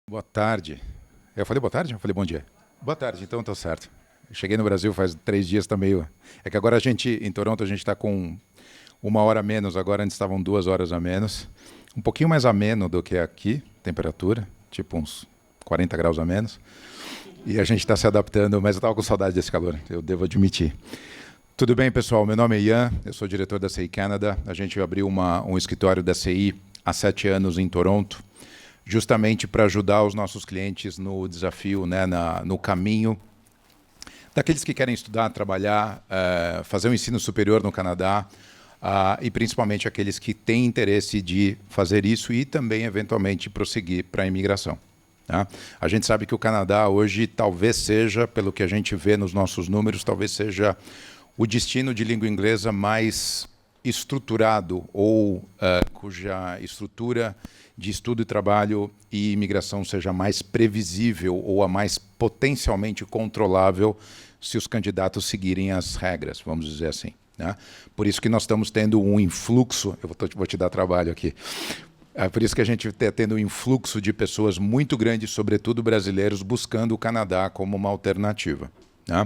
Boa tarde. Eu falei boa tarde? Eu falei bom dia. Boa tarde, então tá certo. Eu cheguei no Brasil faz 3 dias, tá meio. É que agora em Toronto, a gente está com 1 hora a menos, agora antes estavam 2 horas a menos. Um pouquinho mais ameno do que aqui, temperatura, tipo uns 40 graus a menos. E a gente está se adaptando, mas eu estava com saudade desse calor, eu devo admitir. Tudo bem, pessoal? Meu nome é Ian, eu sou diretor da CI Canada. A gente abriu um escritório da CI há 7 anos em Toronto, justamente para ajudar os nossos clientes no desafio, né, no caminho daqueles que querem estudar, trabalhar, fazer um ensino superior no Canadá, e principalmente aqueles que têm interesse de fazer isso e também, eventualmente, prosseguir para a imigração. Tá? A gente sabe que o Canadá hoje talvez seja, pelo que a gente vê nos nossos números, talvez seja o destino de língua inglesa mais estruturado ou cuja estrutura de estudo e trabalho e imigração seja mais previsível ou a mais potencialmente controlável se os candidatos seguirem as regras, vamos dizer assim. Né? Por isso que nós estamos tendo um influxo, vou te dar trabalho aqui, por isso que a gente está tendo um influxo de pessoas muito grande, sobretudo brasileiros, buscando o Canadá como uma alternativa. Né?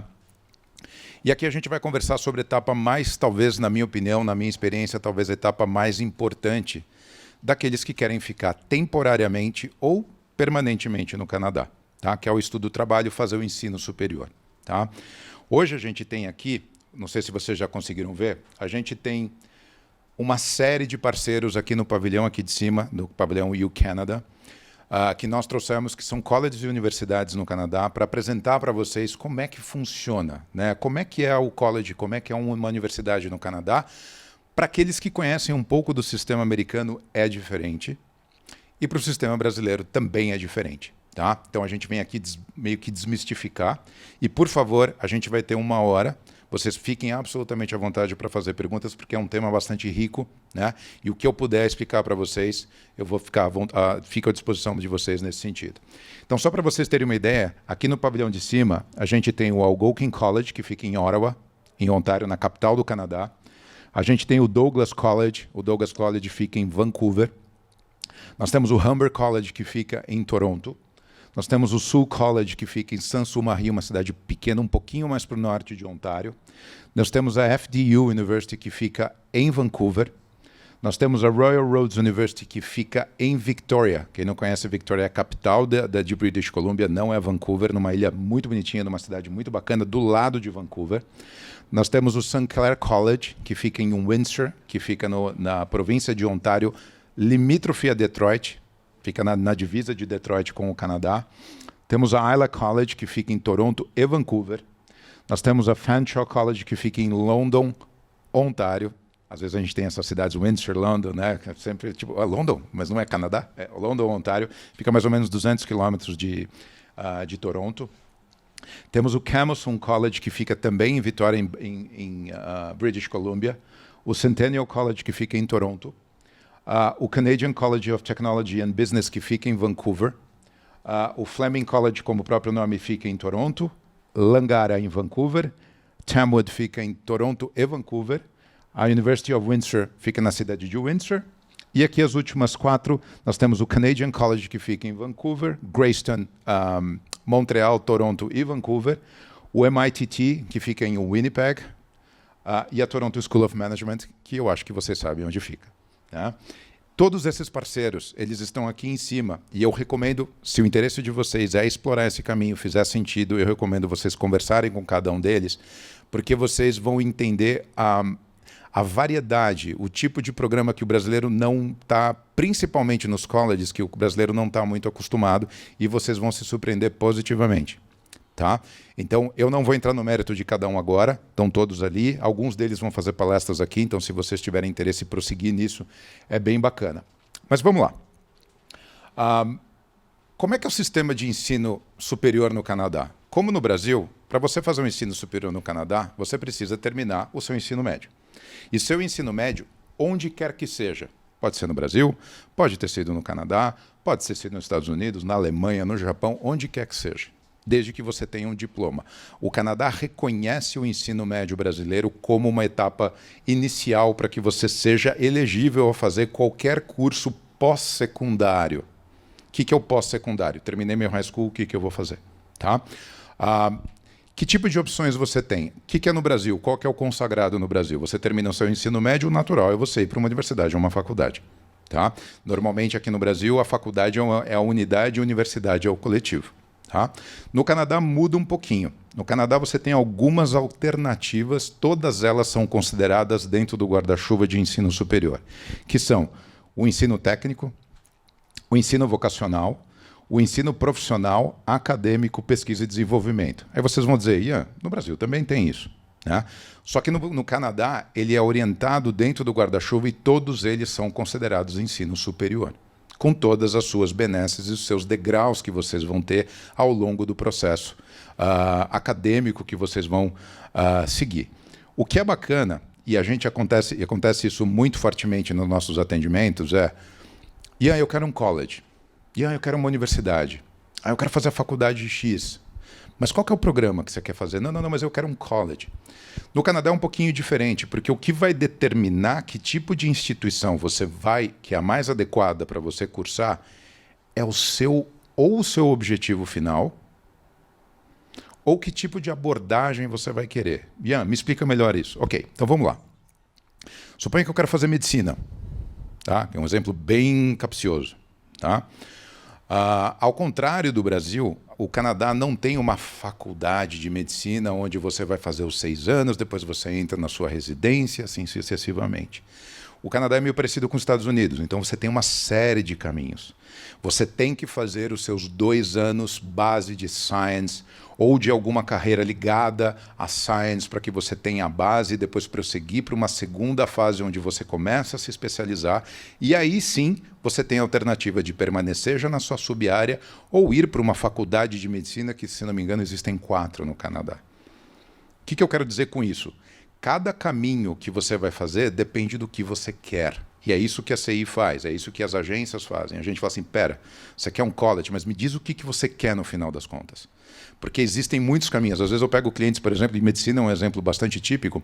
E aqui a gente vai conversar sobre a etapa mais, talvez, na minha opinião, na minha experiência, talvez a etapa mais importante daqueles que querem ficar temporariamente ou permanentemente no Canadá, tá? Que é o estudo do trabalho, fazer o ensino superior. Tá? Hoje a gente tem aqui, não sei se vocês já conseguiram ver, a gente tem uma série de parceiros aqui no pavilhão aqui de cima, no pavilhão U Canada, que nós trouxemos, que são colleges e universidades no Canadá, para apresentar para vocês como é que funciona, né? Como é que é o college, como é que é uma universidade no Canadá. Para aqueles que conhecem um pouco do sistema americano, é diferente. E para o sistema brasileiro também é diferente. Tá? Então a gente vem aqui meio que desmistificar. E, por favor, a gente vai ter 1 hora. Vocês fiquem absolutamente à vontade para fazer perguntas, porque é um tema bastante rico, né? E o que eu puder explicar para vocês, eu vou fico à disposição de vocês nesse sentido. Então, só para vocês terem uma ideia, aqui no pavilhão de cima, a gente tem o Algonquin College, que fica em Ottawa, em Ontário, na capital do Canadá. A gente tem o Douglas College fica em Vancouver. Nós temos o Humber College, que fica em Toronto. Nós temos o Sul College, que fica em Sault-Ste-Marie, uma cidade pequena, um pouquinho mais para o norte de Ontário. Nós temos a FDU University, que fica em Vancouver. Nós temos a Royal Roads University, que fica em Victoria. Quem não conhece Victoria é a capital de British Columbia, não é Vancouver, numa ilha muito bonitinha, numa cidade muito bacana, do lado de Vancouver. Nós temos o St. Clair College, que fica em Windsor, que fica na província de Ontário, limítrofe a Detroit, fica na divisa de Detroit com o Canadá. Temos a Isla College, que fica em Toronto e Vancouver. Nós temos a Fanshawe College, que fica em London, Ontário. Às vezes a gente tem essas cidades, Windsor, London, né? Sempre tipo, London, mas não é Canadá, é London, Ontário. Fica mais ou menos 200 quilômetros de Toronto. Temos o Camosun College, que fica também em Vitória, em British Columbia. O Centennial College, que fica em Toronto. O Canadian College of Technology and Business, que fica em Vancouver. O Fleming College, como o próprio nome, fica em Toronto. Langara, em Vancouver. Tamwood fica em Toronto e Vancouver. A University of Windsor fica na cidade de Windsor. E aqui as últimas 4, nós temos o Canadian College, que fica em Vancouver. Grayston, Montreal, Toronto e Vancouver. O MITT, que fica em Winnipeg. E a Toronto School of Management, que eu acho que vocês sabem onde fica. Tá? Todos esses parceiros, eles estão aqui em cima. E eu recomendo, se o interesse de vocês é explorar esse caminho, fizer sentido, eu recomendo vocês conversarem com cada um deles, porque vocês vão entender a variedade, o tipo de programa que o brasileiro não está, principalmente nos colleges, que o brasileiro não está muito acostumado, e vocês vão se surpreender positivamente. Tá? Então, eu não vou entrar no mérito de cada um agora, estão todos ali, alguns deles vão fazer palestras aqui, então se vocês tiverem interesse em prosseguir nisso, é bem bacana. Mas vamos lá. Como é que é o sistema de ensino superior no Canadá? Como no Brasil, para você fazer um ensino superior no Canadá, você precisa terminar o seu ensino médio. E seu ensino médio, onde quer que seja, pode ser no Brasil, pode ter sido no Canadá, pode ter sido nos Estados Unidos, na Alemanha, no Japão, onde quer que seja, desde que você tenha um diploma. O Canadá reconhece o ensino médio brasileiro como uma etapa inicial para que você seja elegível a fazer qualquer curso pós-secundário. que é o pós-secundário? Terminei meu high school, o que eu vou fazer? Tá? Que tipo de opções você tem? O que é no Brasil? Qual que é o consagrado no Brasil? Você termina o seu ensino médio, o natural é você ir para uma universidade ou uma faculdade. Tá? Normalmente aqui no Brasil a faculdade é a unidade e a universidade é o coletivo. Tá? No Canadá muda um pouquinho. No Canadá você tem algumas alternativas, todas elas são consideradas dentro do guarda-chuva de ensino superior, que são o ensino técnico, o ensino vocacional, o ensino profissional, acadêmico, pesquisa e desenvolvimento. Aí vocês vão dizer, Ian, no Brasil também tem isso. Né? Só que no Canadá ele é orientado dentro do guarda-chuva e todos eles são considerados ensino superior, com todas as suas benesses e os seus degraus que vocês vão ter ao longo do processo acadêmico que vocês vão seguir. O que é bacana, e acontece isso muito fortemente nos nossos atendimentos, Ian, eu quero um college. Ian, eu quero uma universidade. Eu quero fazer a faculdade X. Mas qual que é o programa que você quer fazer? Não, mas eu quero um college. No Canadá é um pouquinho diferente, porque o que vai determinar que tipo de instituição você vai, que é a mais adequada para você cursar, é o seu objetivo final, ou que tipo de abordagem você vai querer. Ian, me explica melhor isso. Ok, então vamos lá. Suponha que eu quero fazer medicina. Tá? É um exemplo bem capcioso. Tá? Ao contrário do Brasil, o Canadá não tem uma faculdade de medicina onde você vai fazer os 6 anos, depois você entra na sua residência, assim sucessivamente. O Canadá é meio parecido com os Estados Unidos, então você tem uma série de caminhos. Você tem que fazer os seus 2 anos base de science ou de alguma carreira ligada a science para que você tenha a base e depois prosseguir para uma segunda fase onde você começa a se especializar e aí sim você tem a alternativa de permanecer já na sua sub-área ou ir para uma faculdade de medicina que, se não me engano, existem 4 no Canadá. O que eu quero dizer com isso? Cada caminho que você vai fazer depende do que você quer. E é isso que a CI faz, é isso que as agências fazem. A gente fala assim, pera, você quer um college, mas me diz o que você quer no final das contas. Porque existem muitos caminhos. Às vezes eu pego clientes, por exemplo, de medicina, é um exemplo bastante típico,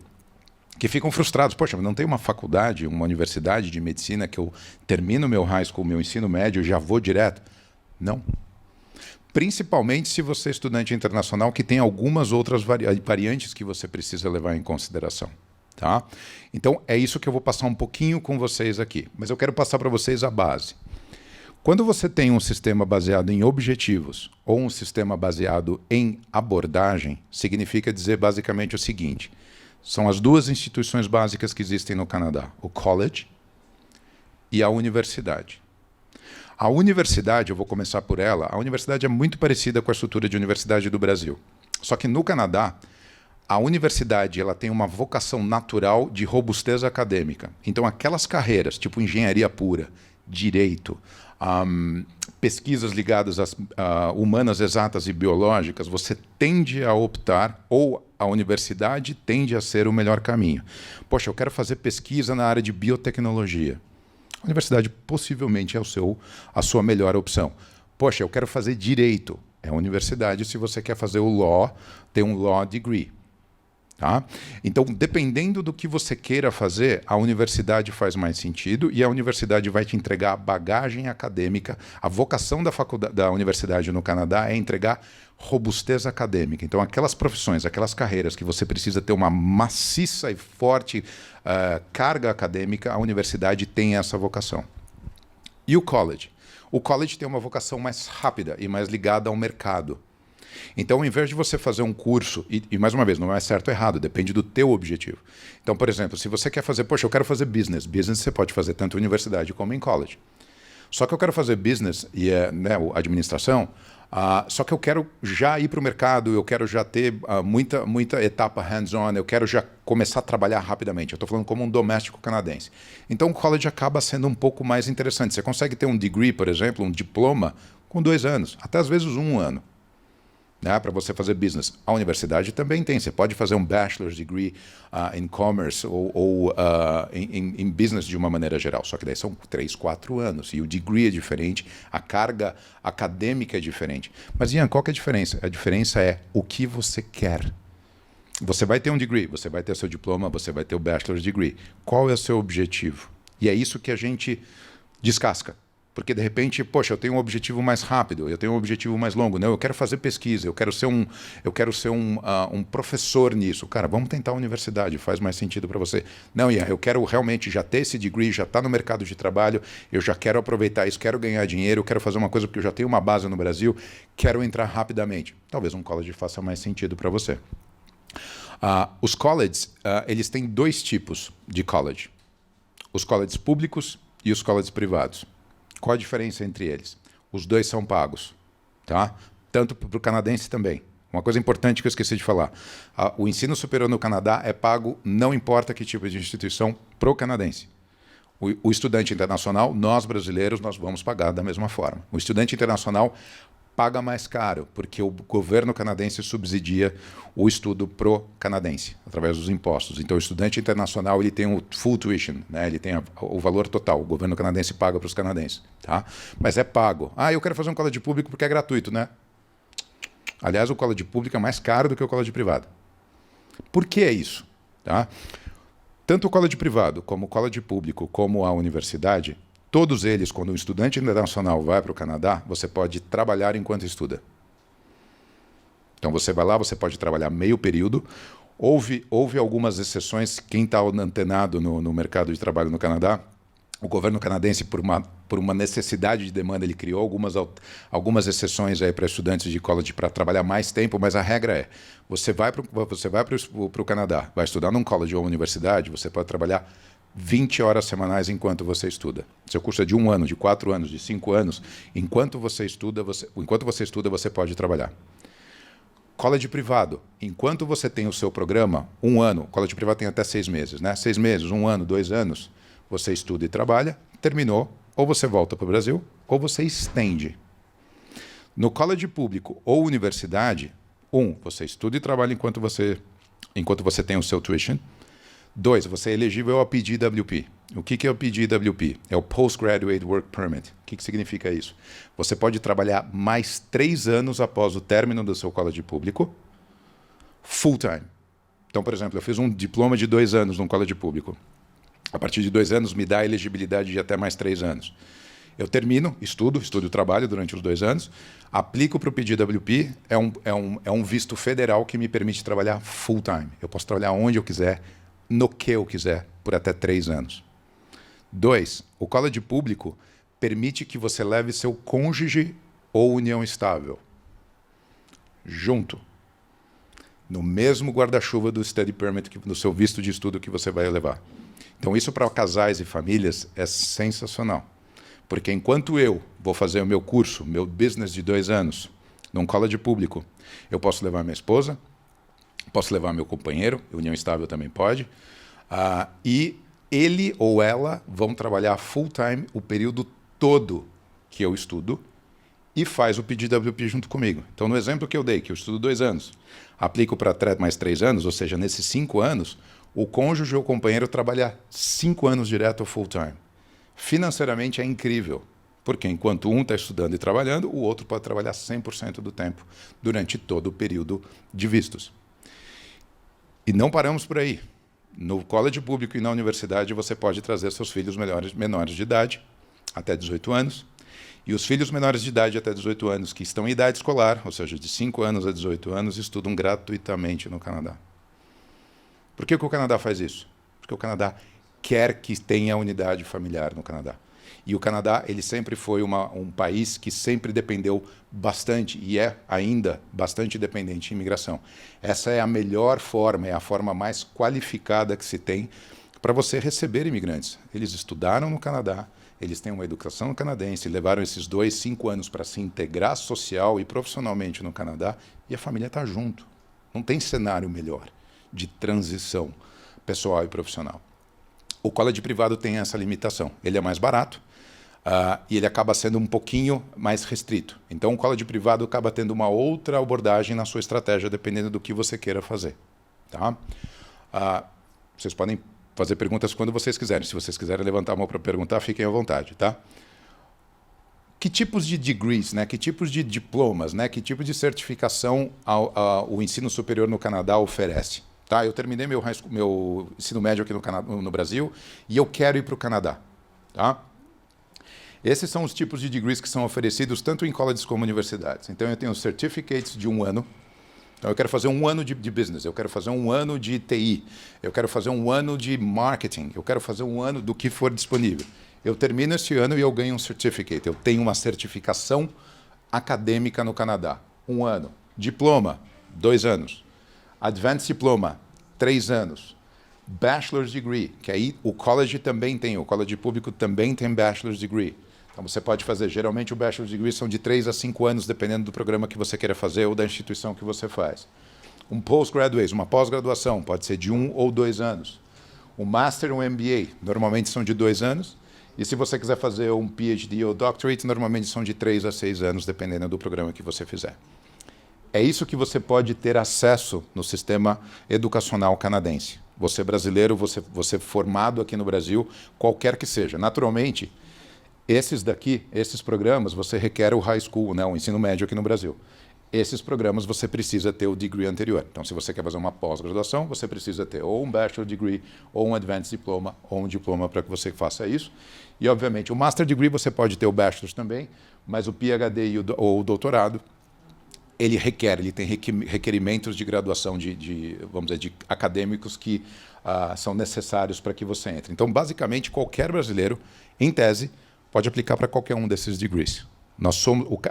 que ficam frustrados. Poxa, não tem uma faculdade, uma universidade de medicina que eu termino meu high school, meu ensino médio e já vou direto? Não. Principalmente se você é estudante internacional, que tem algumas outras variantes que você precisa levar em consideração. Tá? Então, é isso que eu vou passar um pouquinho com vocês aqui. Mas eu quero passar para vocês a base. Quando você tem um sistema baseado em objetivos ou um sistema baseado em abordagem, significa dizer basicamente o seguinte. São as 2 instituições básicas que existem no Canadá. O college e a universidade. A universidade, eu vou começar por ela, a universidade é muito parecida com a estrutura de universidade do Brasil. Só que no Canadá, a universidade ela tem uma vocação natural de robustez acadêmica. Então, aquelas carreiras, tipo engenharia pura, direito, pesquisas ligadas às humanas exatas e biológicas, você tende a optar, ou a universidade tende a ser o melhor caminho. Poxa, eu quero fazer pesquisa na área de biotecnologia. A universidade possivelmente é a sua melhor opção. Poxa, eu quero fazer direito. É a universidade, se você quer fazer o law, tem um law degree. Tá? Então, dependendo do que você queira fazer, a universidade faz mais sentido e a universidade vai te entregar a bagagem acadêmica. A vocação da universidade no Canadá é entregar robustez acadêmica. Então, aquelas profissões, aquelas carreiras que você precisa ter uma maciça e forte carga acadêmica, a universidade tem essa vocação. E o college? O college tem uma vocação mais rápida e mais ligada ao mercado. Então, ao invés de você fazer um curso, e mais uma vez, não é certo ou errado, depende do teu objetivo. Então, por exemplo, se você quer fazer, poxa, eu quero fazer business. Business você pode fazer tanto em universidade como em college. Só que eu quero fazer business e administração, só que eu quero já ir para o mercado, eu quero já ter muita etapa hands-on, eu quero já começar a trabalhar rapidamente. Eu estou falando como um doméstico canadense. Então, o college acaba sendo um pouco mais interessante. Você consegue ter um degree, por exemplo, um diploma, com 2 anos, até às vezes 1 ano. Para você fazer business. A universidade também tem. Você pode fazer um bachelor's degree em commerce ou em business de uma maneira geral. Só que daí são 3, 4 anos. E o degree é diferente, a carga acadêmica é diferente. Mas, Ian, qual que é a diferença? A diferença é o que você quer. Você vai ter um degree, você vai ter seu diploma, você vai ter o bachelor's degree. Qual é o seu objetivo? E é isso que a gente descasca. Porque, de repente, poxa, eu tenho um objetivo mais rápido, eu tenho um objetivo mais longo. Não, eu quero fazer pesquisa, eu quero ser um professor nisso. Cara, vamos tentar a universidade, faz mais sentido para você. Não, Ian, eu quero realmente já ter esse degree, já estar no mercado de trabalho, eu já quero aproveitar isso, quero ganhar dinheiro, eu quero fazer uma coisa porque eu já tenho uma base no Brasil, quero entrar rapidamente. Talvez um college faça mais sentido para você. Os colleges, eles têm dois tipos de college. Os colleges públicos e os colleges privados. Qual a diferença entre eles? Os dois são pagos, tá? Tanto para o canadense também. Uma coisa importante que eu esqueci de falar. O ensino superior no Canadá é pago, não importa que tipo de instituição, para o canadense. O estudante internacional, nós brasileiros, nós vamos pagar da mesma forma. O estudante internacional paga mais caro, porque o governo canadense subsidia o estudo pro canadense, através dos impostos. Então, o estudante internacional ele tem o full tuition, né? Ele tem o valor total, o governo canadense paga para os canadenses. Tá? Mas é pago. Eu quero fazer um college público porque é gratuito, né? Aliás, o college público é mais caro do que o college privado. Por que é isso? Tá? Tanto o college privado, como o college público, como a universidade, todos eles, quando um estudante internacional vai para o Canadá, você pode trabalhar enquanto estuda. Então você vai lá, você pode trabalhar meio período. Houve algumas exceções, quem está antenado no mercado de trabalho no Canadá, o governo canadense, por uma necessidade de demanda, ele criou algumas exceções para estudantes de college para trabalhar mais tempo, mas a regra é, você vai para o Canadá, vai estudar num college ou universidade, você pode trabalhar 20 horas semanais enquanto você estuda. Seu curso é de 1 ano, de 4 anos, de 5 anos. Enquanto você estuda, você pode trabalhar. College privado. Enquanto você tem o seu programa, 1 ano, college privado tem até 6 meses, né? 6 meses, 1 ano, 2 anos, você estuda e trabalha, terminou, ou você volta para o Brasil, ou você estende. No college público ou universidade, você estuda e trabalha enquanto você tem o seu tuition. 2, você é elegível ao PGWP. O que é o PGWP? É o Postgraduate Work Permit. O que significa isso? Você pode trabalhar mais 3 anos após o término do seu college público, full time. Então, por exemplo, eu fiz um diploma de 2 anos num college público. A partir de 2 anos me dá a elegibilidade de até mais 3 anos. Eu termino, estudo e trabalho durante os 2 anos, aplico para o PGWP, é um visto federal que me permite trabalhar full time. Eu posso trabalhar onde eu quiser, no que eu quiser, por até 3 anos. 2, o college público permite que você leve seu cônjuge ou união estável junto, no mesmo guarda-chuva do study permit, do seu visto de estudo que você vai levar. Então isso para casais e famílias é sensacional. Porque enquanto eu vou fazer o meu curso, meu business de 2 anos, num college público, eu posso levar minha esposa, posso levar meu companheiro, união estável também pode, e ele ou ela vão trabalhar full time o período todo que eu estudo e faz o PGWP junto comigo. Então, no exemplo que eu dei, que eu estudo 2 anos, aplico para mais 3 anos, ou seja, nesses 5 anos, o cônjuge ou companheiro trabalha 5 anos direto full time. Financeiramente é incrível, porque enquanto um está estudando e trabalhando, o outro pode trabalhar 100% do tempo durante todo o período de vistos. E não paramos por aí. No college público e na universidade você pode trazer seus filhos menores de idade, até 18 anos, e os filhos menores de idade até 18 anos que estão em idade escolar, ou seja, de 5 anos a 18 anos, estudam gratuitamente no Canadá. Por que o Canadá faz isso? Porque o Canadá quer que tenha unidade familiar no Canadá. E o Canadá, ele sempre foi um país que sempre dependeu bastante, e é ainda bastante dependente de imigração. Essa é a melhor forma, é a forma mais qualificada que se tem para você receber imigrantes. Eles estudaram no Canadá, eles têm uma educação canadense, levaram esses 5 anos para se integrar social e profissionalmente no Canadá, e a família está junto. Não tem cenário melhor de transição pessoal e profissional. O college privado tem essa limitação. Ele é mais barato e ele acaba sendo um pouquinho mais restrito. Então, o college privado acaba tendo uma outra abordagem na sua estratégia, dependendo do que você queira fazer. Tá? Vocês podem fazer perguntas quando vocês quiserem. Se vocês quiserem levantar a mão para perguntar, fiquem à vontade. Tá? Que tipos de degrees, né? Que tipos de diplomas, né? Que tipo de certificação o ensino superior no Canadá oferece? Tá? Eu terminei meu ensino médio aqui no Brasil e eu quero ir para o Canadá. Tá? Esses são os tipos de degrees que são oferecidos tanto em colleges como universidades. Então, eu tenho certificates de 1 ano. Então, eu quero fazer 1 ano de business, eu quero fazer 1 ano de TI, eu quero fazer 1 ano de marketing, eu quero fazer 1 ano do que for disponível. Eu termino esse ano e eu ganho um certificate. Eu tenho uma certificação acadêmica no Canadá. 1 ano. Diploma, 2 anos. Advanced Diploma, 3 anos. Bachelor's Degree, que aí o college também tem, o college público também tem Bachelor's Degree. Então você pode fazer, geralmente o Bachelor's Degree são de 3 a 5 anos, dependendo do programa que você queira fazer ou da instituição que você faz. Um postgraduate, uma pós-graduação, pode ser de 1 ou 2 anos. Um Master, um MBA, normalmente são de 2 anos. E se você quiser fazer um PhD ou Doctorate, normalmente são de 3 a 6 anos, dependendo do programa que você fizer. É isso que você pode ter acesso no sistema educacional canadense. Você brasileiro, você formado aqui no Brasil, qualquer que seja. Naturalmente, esses programas, você requer o high school, né, o ensino médio aqui no Brasil. Esses programas você precisa ter o degree anterior. Então, se você quer fazer uma pós-graduação, você precisa ter ou um Bachelor Degree, ou um Advanced Diploma, ou um diploma para que você faça isso. E, obviamente, o Master Degree você pode ter o Bachelor também, mas o PhD ou o doutorado, ele tem requerimentos de graduação vamos dizer, de acadêmicos que são necessários para que você entre. Então, basicamente, qualquer brasileiro, em tese, pode aplicar para qualquer um desses degrees.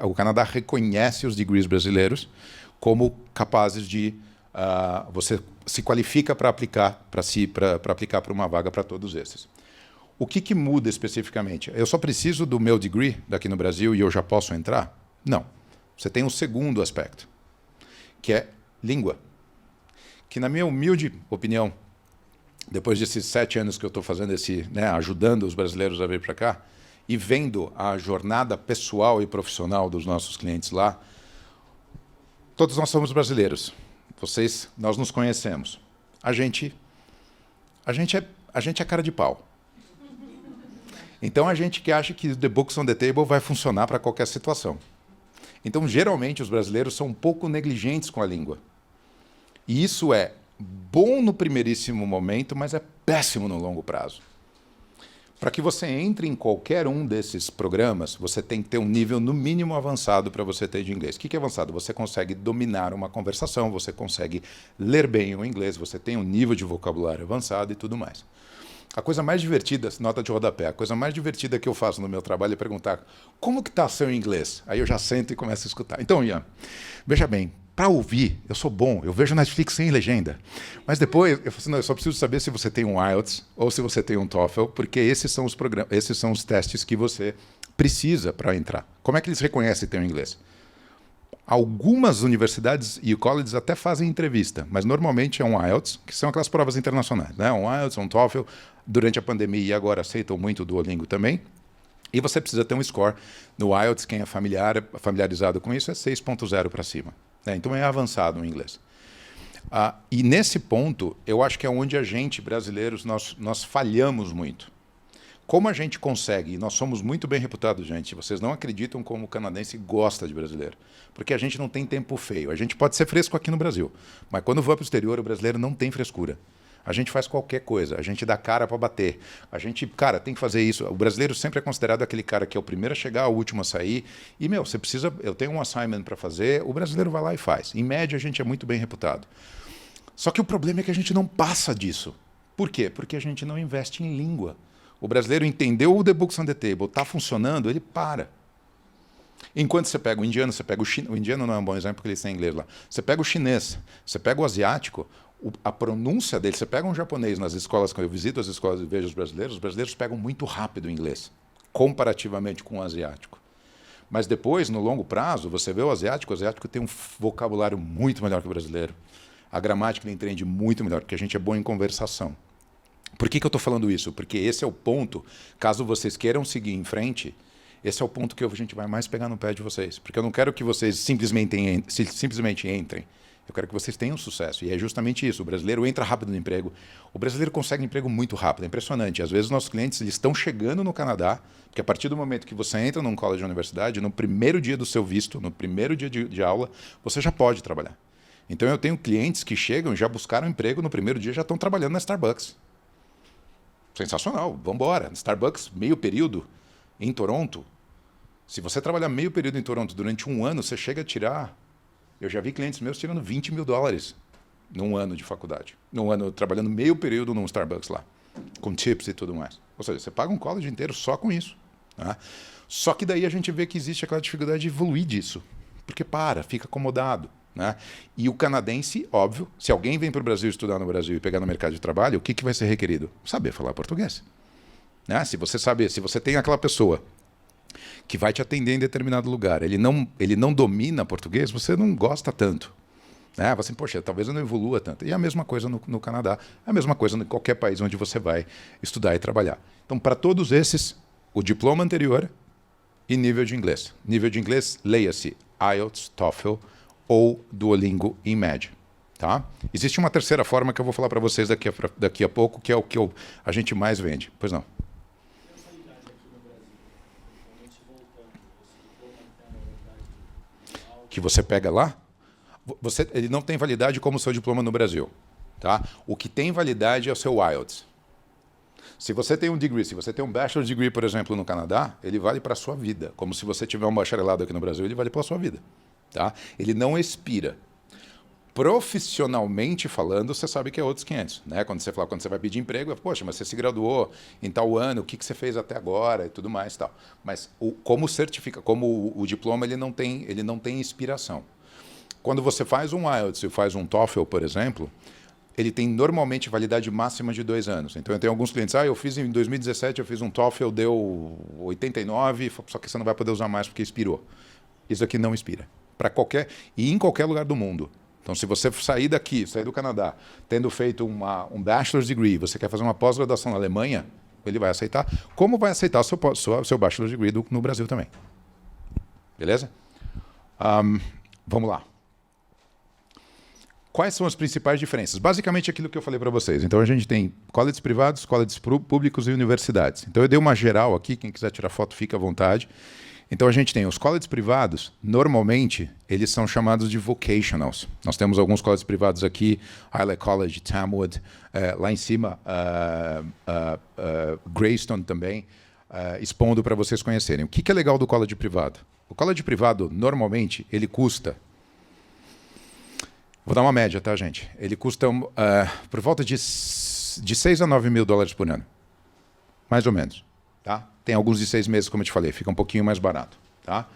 O Canadá reconhece os degrees brasileiros como capazes de... você se qualifica para aplicar para uma vaga para todos esses. O que muda especificamente? Eu só preciso do meu degree daqui no Brasil e eu já posso entrar? Não. Você tem um segundo aspecto, que é língua. Que, na minha humilde opinião, depois desses 7 anos que eu estou fazendo ajudando os brasileiros a vir para cá, e vendo a jornada pessoal e profissional dos nossos clientes lá, todos nós somos brasileiros. Nós nos conhecemos. A gente é cara de pau. Então a gente que acha que the books on the table vai funcionar para qualquer situação. Então, geralmente, os brasileiros são um pouco negligentes com a língua. E isso é bom no primeiríssimo momento, mas é péssimo no longo prazo. Para que você entre em qualquer um desses programas, você tem que ter um nível, no mínimo, avançado para você ter de inglês. O que é avançado? Você consegue dominar uma conversação, você consegue ler bem o inglês, você tem um nível de vocabulário avançado e tudo mais. A coisa mais divertida, nota de rodapé, a coisa mais divertida que eu faço no meu trabalho é perguntar como que está seu inglês? Aí eu já sento e começo a escutar. Então, Ian, veja bem, para ouvir, eu sou bom, eu vejo Netflix sem legenda. Mas depois, eu falo assim, não, eu só preciso saber se você tem um IELTS ou se você tem um TOEFL, porque esses são os testes que você precisa para entrar. Como é que eles reconhecem teu inglês? Algumas universidades e colleges até fazem entrevista, mas normalmente é um IELTS, que são aquelas provas internacionais, né? Um IELTS, um TOEFL, durante a pandemia e agora aceitam muito o Duolingo também. E você precisa ter um score no IELTS, quem é familiarizado com isso, é 6.0 para cima. Né? Então é avançado o inglês. E nesse ponto, eu acho que é onde a gente, brasileiros, nós falhamos muito. Como a gente consegue, e nós somos muito bem reputados, gente, vocês não acreditam como o canadense gosta de brasileiro, porque a gente não tem tempo feio. A gente pode ser fresco aqui no Brasil, mas quando vai para o exterior, o brasileiro não tem frescura. A gente faz qualquer coisa, a gente dá cara para bater. A gente, cara, tem que fazer isso. O brasileiro sempre é considerado aquele cara que é o primeiro a chegar, o último a sair. E, eu tenho um assignment para fazer, o brasileiro vai lá e faz. Em média, a gente é muito bem reputado. Só que o problema é que a gente não passa disso. Por quê? Porque a gente não investe em língua. O brasileiro entendeu o The Books on the Table, está funcionando, ele para. Enquanto você pega o indiano, você pega o chinês, o indiano não é um bom exemplo porque eles têm inglês lá. Você pega o chinês, você pega o asiático, a pronúncia dele, você pega um japonês nas escolas, quando eu visito as escolas e vejo os brasileiros pegam muito rápido o inglês, comparativamente com o asiático. Mas depois, no longo prazo, você vê o asiático tem um vocabulário muito melhor que o brasileiro. A gramática ele entende muito melhor, porque a gente é bom em conversação. Por que eu estou falando isso? Porque esse é o ponto, caso vocês queiram seguir em frente, esse é o ponto que a gente vai mais pegar no pé de vocês. Porque eu não quero que vocês simplesmente entrem. Eu quero que vocês tenham sucesso. E é justamente isso. O brasileiro entra rápido no emprego. O brasileiro consegue emprego muito rápido. É impressionante. Às vezes, os nossos clientes eles estão chegando no Canadá, porque a partir do momento que você entra num college ou universidade, no primeiro dia do seu visto, no primeiro dia de aula, você já pode trabalhar. Então, eu tenho clientes que chegam e já buscaram emprego no primeiro dia, já estão trabalhando na Starbucks. Sensacional. Vamos embora. Starbucks, meio período. Em Toronto, se você trabalhar meio período em Toronto durante um ano, você chega a tirar... Eu já vi clientes meus tirando $20 mil num ano de faculdade. Num ano trabalhando meio período num Starbucks lá, com tips e tudo mais. Ou seja, você paga um college inteiro só com isso. Tá? Só que daí a gente vê que existe aquela dificuldade de evoluir disso. Porque fica acomodado. Né? E o canadense, óbvio, se alguém vem para o Brasil estudar no Brasil e pegar no mercado de trabalho, o que vai ser requerido? Saber falar português. Né? Se você tem aquela pessoa que vai te atender em determinado lugar, ele não domina português, você não gosta tanto. Né? Você, poxa, talvez eu não evolua tanto. E é a mesma coisa no Canadá, é a mesma coisa em qualquer país onde você vai estudar e trabalhar. Então, para todos esses, o diploma anterior e nível de inglês. Nível de inglês, leia-se IELTS, TOEFL ou Duolingo em média. Tá? Existe uma terceira forma que eu vou falar para vocês daqui a pouco, que é o que a gente mais vende. Pois não. Que você pega lá, ele não tem validade como o seu diploma no Brasil. Tá? O que tem validade é o seu IELTS. Se você tem um degree, se você tem um bachelor's degree, por exemplo, no Canadá, ele vale para a sua vida. Como se você tiver um bacharelado aqui no Brasil, ele vale para a sua vida. Tá? Ele não expira. Profissionalmente falando, você sabe que é outros 500. Né? Quando você vai pedir emprego, poxa, mas você se graduou em tal ano, o que você fez até agora e tudo mais. Tal. Mas como o diploma ele não tem expiração. Quando você faz um IELTS e faz um TOEFL, por exemplo, ele tem normalmente validade máxima de 2 anos. Então eu tenho alguns clientes, eu fiz em 2017, eu fiz um TOEFL, deu 89, só que você não vai poder usar mais porque expirou. Isso aqui não expira. E em qualquer lugar do mundo. Então, se você sair do Canadá, tendo feito um bachelor's degree, você quer fazer uma pós-graduação na Alemanha, ele vai aceitar, como vai aceitar seu bachelor's degree no Brasil também. Beleza? Vamos lá. Quais são as principais diferenças? Basicamente aquilo que eu falei para vocês. Então, a gente tem colleges privados, colleges públicos e universidades. Então, eu dei uma geral aqui, quem quiser tirar foto, fica à vontade. Então, a gente tem os colleges privados, normalmente, eles são chamados de vocationals. Nós temos alguns colleges privados aqui, Islay College, Tamwood, lá em cima, Greystone também, expondo para vocês conhecerem. O que é legal do college privado? O college privado, normalmente, ele custa... Vou dar uma média, tá, gente? Ele custa por volta de 6 a 9 mil dólares por ano. Mais ou menos. Tá? Tem alguns de 6 meses, como eu te falei, fica um pouquinho mais barato. Tá?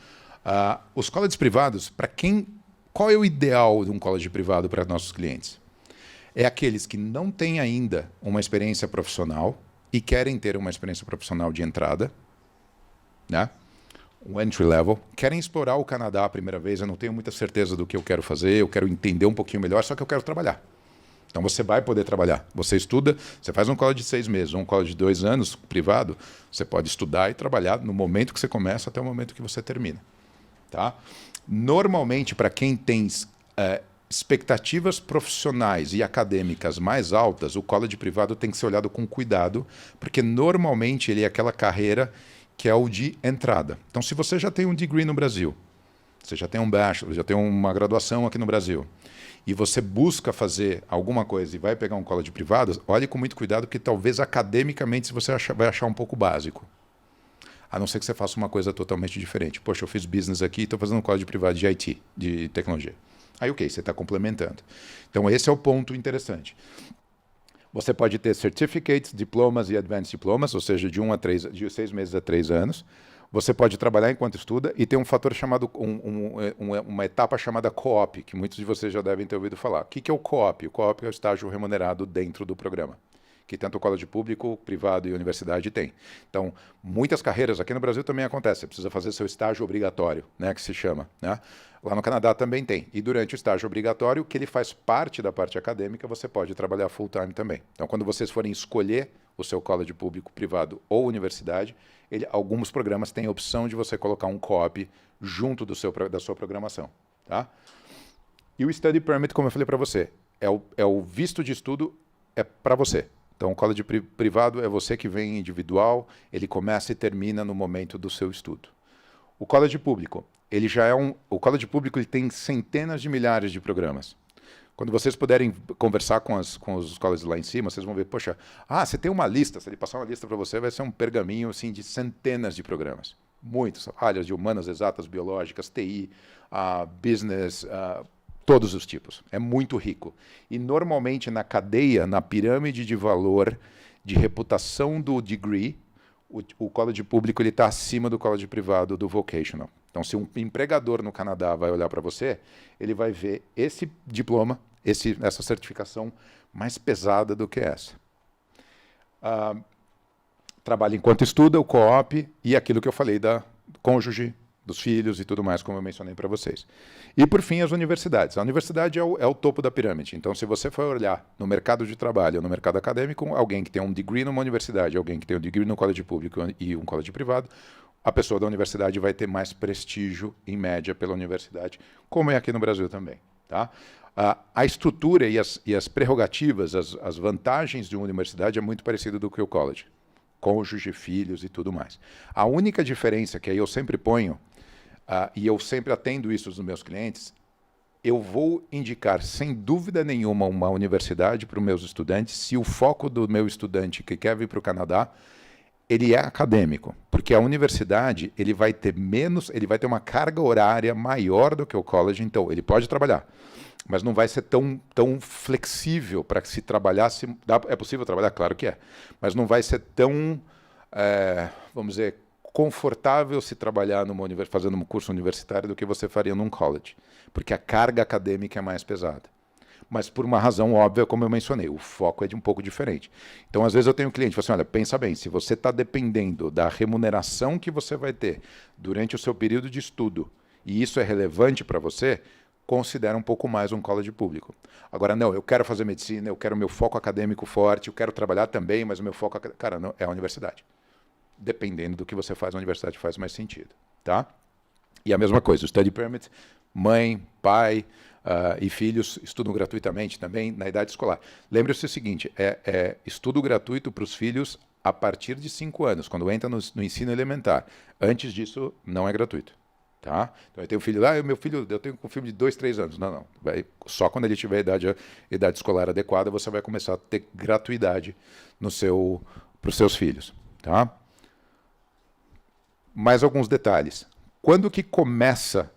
Os colleges privados, qual é o ideal de um college privado para nossos clientes? É aqueles que não têm ainda uma experiência profissional e querem ter uma experiência profissional de entrada, né? Um entry level, querem explorar o Canadá a primeira vez, eu não tenho muita certeza do que eu quero fazer, eu quero entender um pouquinho melhor, só que eu quero trabalhar. Então você vai poder trabalhar. Você estuda, você faz um college de 6 meses, um college de 2 anos, privado, você pode estudar e trabalhar no momento que você começa até o momento que você termina. Tá? Normalmente, para quem tem expectativas profissionais e acadêmicas mais altas, o college privado tem que ser olhado com cuidado, porque normalmente ele é aquela carreira que é o de entrada. Então, se você já tem um degree no Brasil, você já tem um bachelor, já tem uma graduação aqui no Brasil, e você busca fazer alguma coisa e vai pegar um college privado, olhe com muito cuidado, porque talvez academicamente você vai achar um pouco básico. A não ser que você faça uma coisa totalmente diferente. Poxa, eu fiz business aqui e estou fazendo um college privado de IT, de tecnologia. Aí, ok, você está complementando. Então, esse é o ponto interessante. Você pode ter certificates, diplomas e advanced diplomas, ou seja, de 6 meses a 3 anos. Você pode trabalhar enquanto estuda e tem um fator chamado, uma etapa chamada co-op, que muitos de vocês já devem ter ouvido falar. O que é o co-op? O co-op é o estágio remunerado dentro do programa, que tanto o colégio público, privado e universidade tem. Então, muitas carreiras aqui no Brasil também acontecem. Você precisa fazer seu estágio obrigatório, né, que se chama. Né? Lá no Canadá também tem. E durante o estágio obrigatório, que ele faz parte da parte acadêmica, você pode trabalhar full-time também. Então, quando vocês forem escolher o seu college público, privado ou universidade, alguns programas têm a opção de você colocar um co-op junto da sua programação. Tá? E o Study Permit, como eu falei para você, é o visto de estudo para você. Então, o college privado é você que vem individual, ele começa e termina no momento do seu estudo. O college público, o college público ele tem centenas de milhares de programas. Quando vocês puderem conversar com os colleges lá em cima, vocês vão ver, poxa, você tem uma lista, se ele passar uma lista para você, vai ser um pergaminho assim, de centenas de programas. Muitos, áreas de humanas, exatas, biológicas, TI, business, todos os tipos. É muito rico. E normalmente na cadeia, na pirâmide de valor, de reputação do degree, o college público está acima do college privado, do vocational. Então, se um empregador no Canadá vai olhar para você, ele vai ver esse diploma, essa certificação mais pesada do que essa. Trabalha enquanto estuda, o co-op e aquilo que eu falei do cônjuge, dos filhos e tudo mais, como eu mencionei para vocês. E, por fim, as universidades. A universidade é o topo da pirâmide. Então, se você for olhar no mercado de trabalho, no mercado acadêmico, alguém que tem um degree numa universidade, alguém que tem um degree no college público e um college privado, a pessoa da universidade vai ter mais prestígio, em média, pela universidade, como é aqui no Brasil também. Tá? A estrutura e as prerrogativas, as vantagens de uma universidade é muito parecido do que o college. Cônjuge, filhos e tudo mais. A única diferença que aí eu sempre ponho, e eu sempre atendo isso nos meus clientes, eu vou indicar, sem dúvida nenhuma, uma universidade para os meus estudantes, se o foco do meu estudante que quer vir para o Canadá, ele é acadêmico, porque a universidade ele vai ter uma carga horária maior do que o college, então ele pode trabalhar, mas não vai ser tão flexível para que se trabalhasse. É possível trabalhar? Claro que é, mas não vai ser tão, vamos dizer, confortável se trabalhar fazendo um curso universitário do que você faria num college, porque a carga acadêmica é mais pesada. Mas por uma razão óbvia, como eu mencionei, o foco é de um pouco diferente. Então, às vezes eu tenho um cliente que fala assim, olha, pensa bem, se você está dependendo da remuneração que você vai ter durante o seu período de estudo, e isso é relevante para você, considera um pouco mais um college público. Agora, não, eu quero fazer medicina, eu quero meu foco acadêmico forte, eu quero trabalhar também, mas o meu foco, cara, não, é a universidade. Dependendo do que você faz, a universidade faz mais sentido, tá? E a mesma coisa, o study permit, mãe, pai e filhos estudam gratuitamente também na idade escolar. Lembre-se o seguinte, estudo gratuito para os filhos a partir de 5 anos, quando entra no ensino elementar. Antes disso, não é gratuito. Tá? Então eu tenho um filho lá, eu tenho um filho de 2, 3 anos. Não. Só quando ele tiver a idade escolar adequada, você vai começar a ter gratuidade para os seus filhos. Tá? Mais alguns detalhes. Quando que começa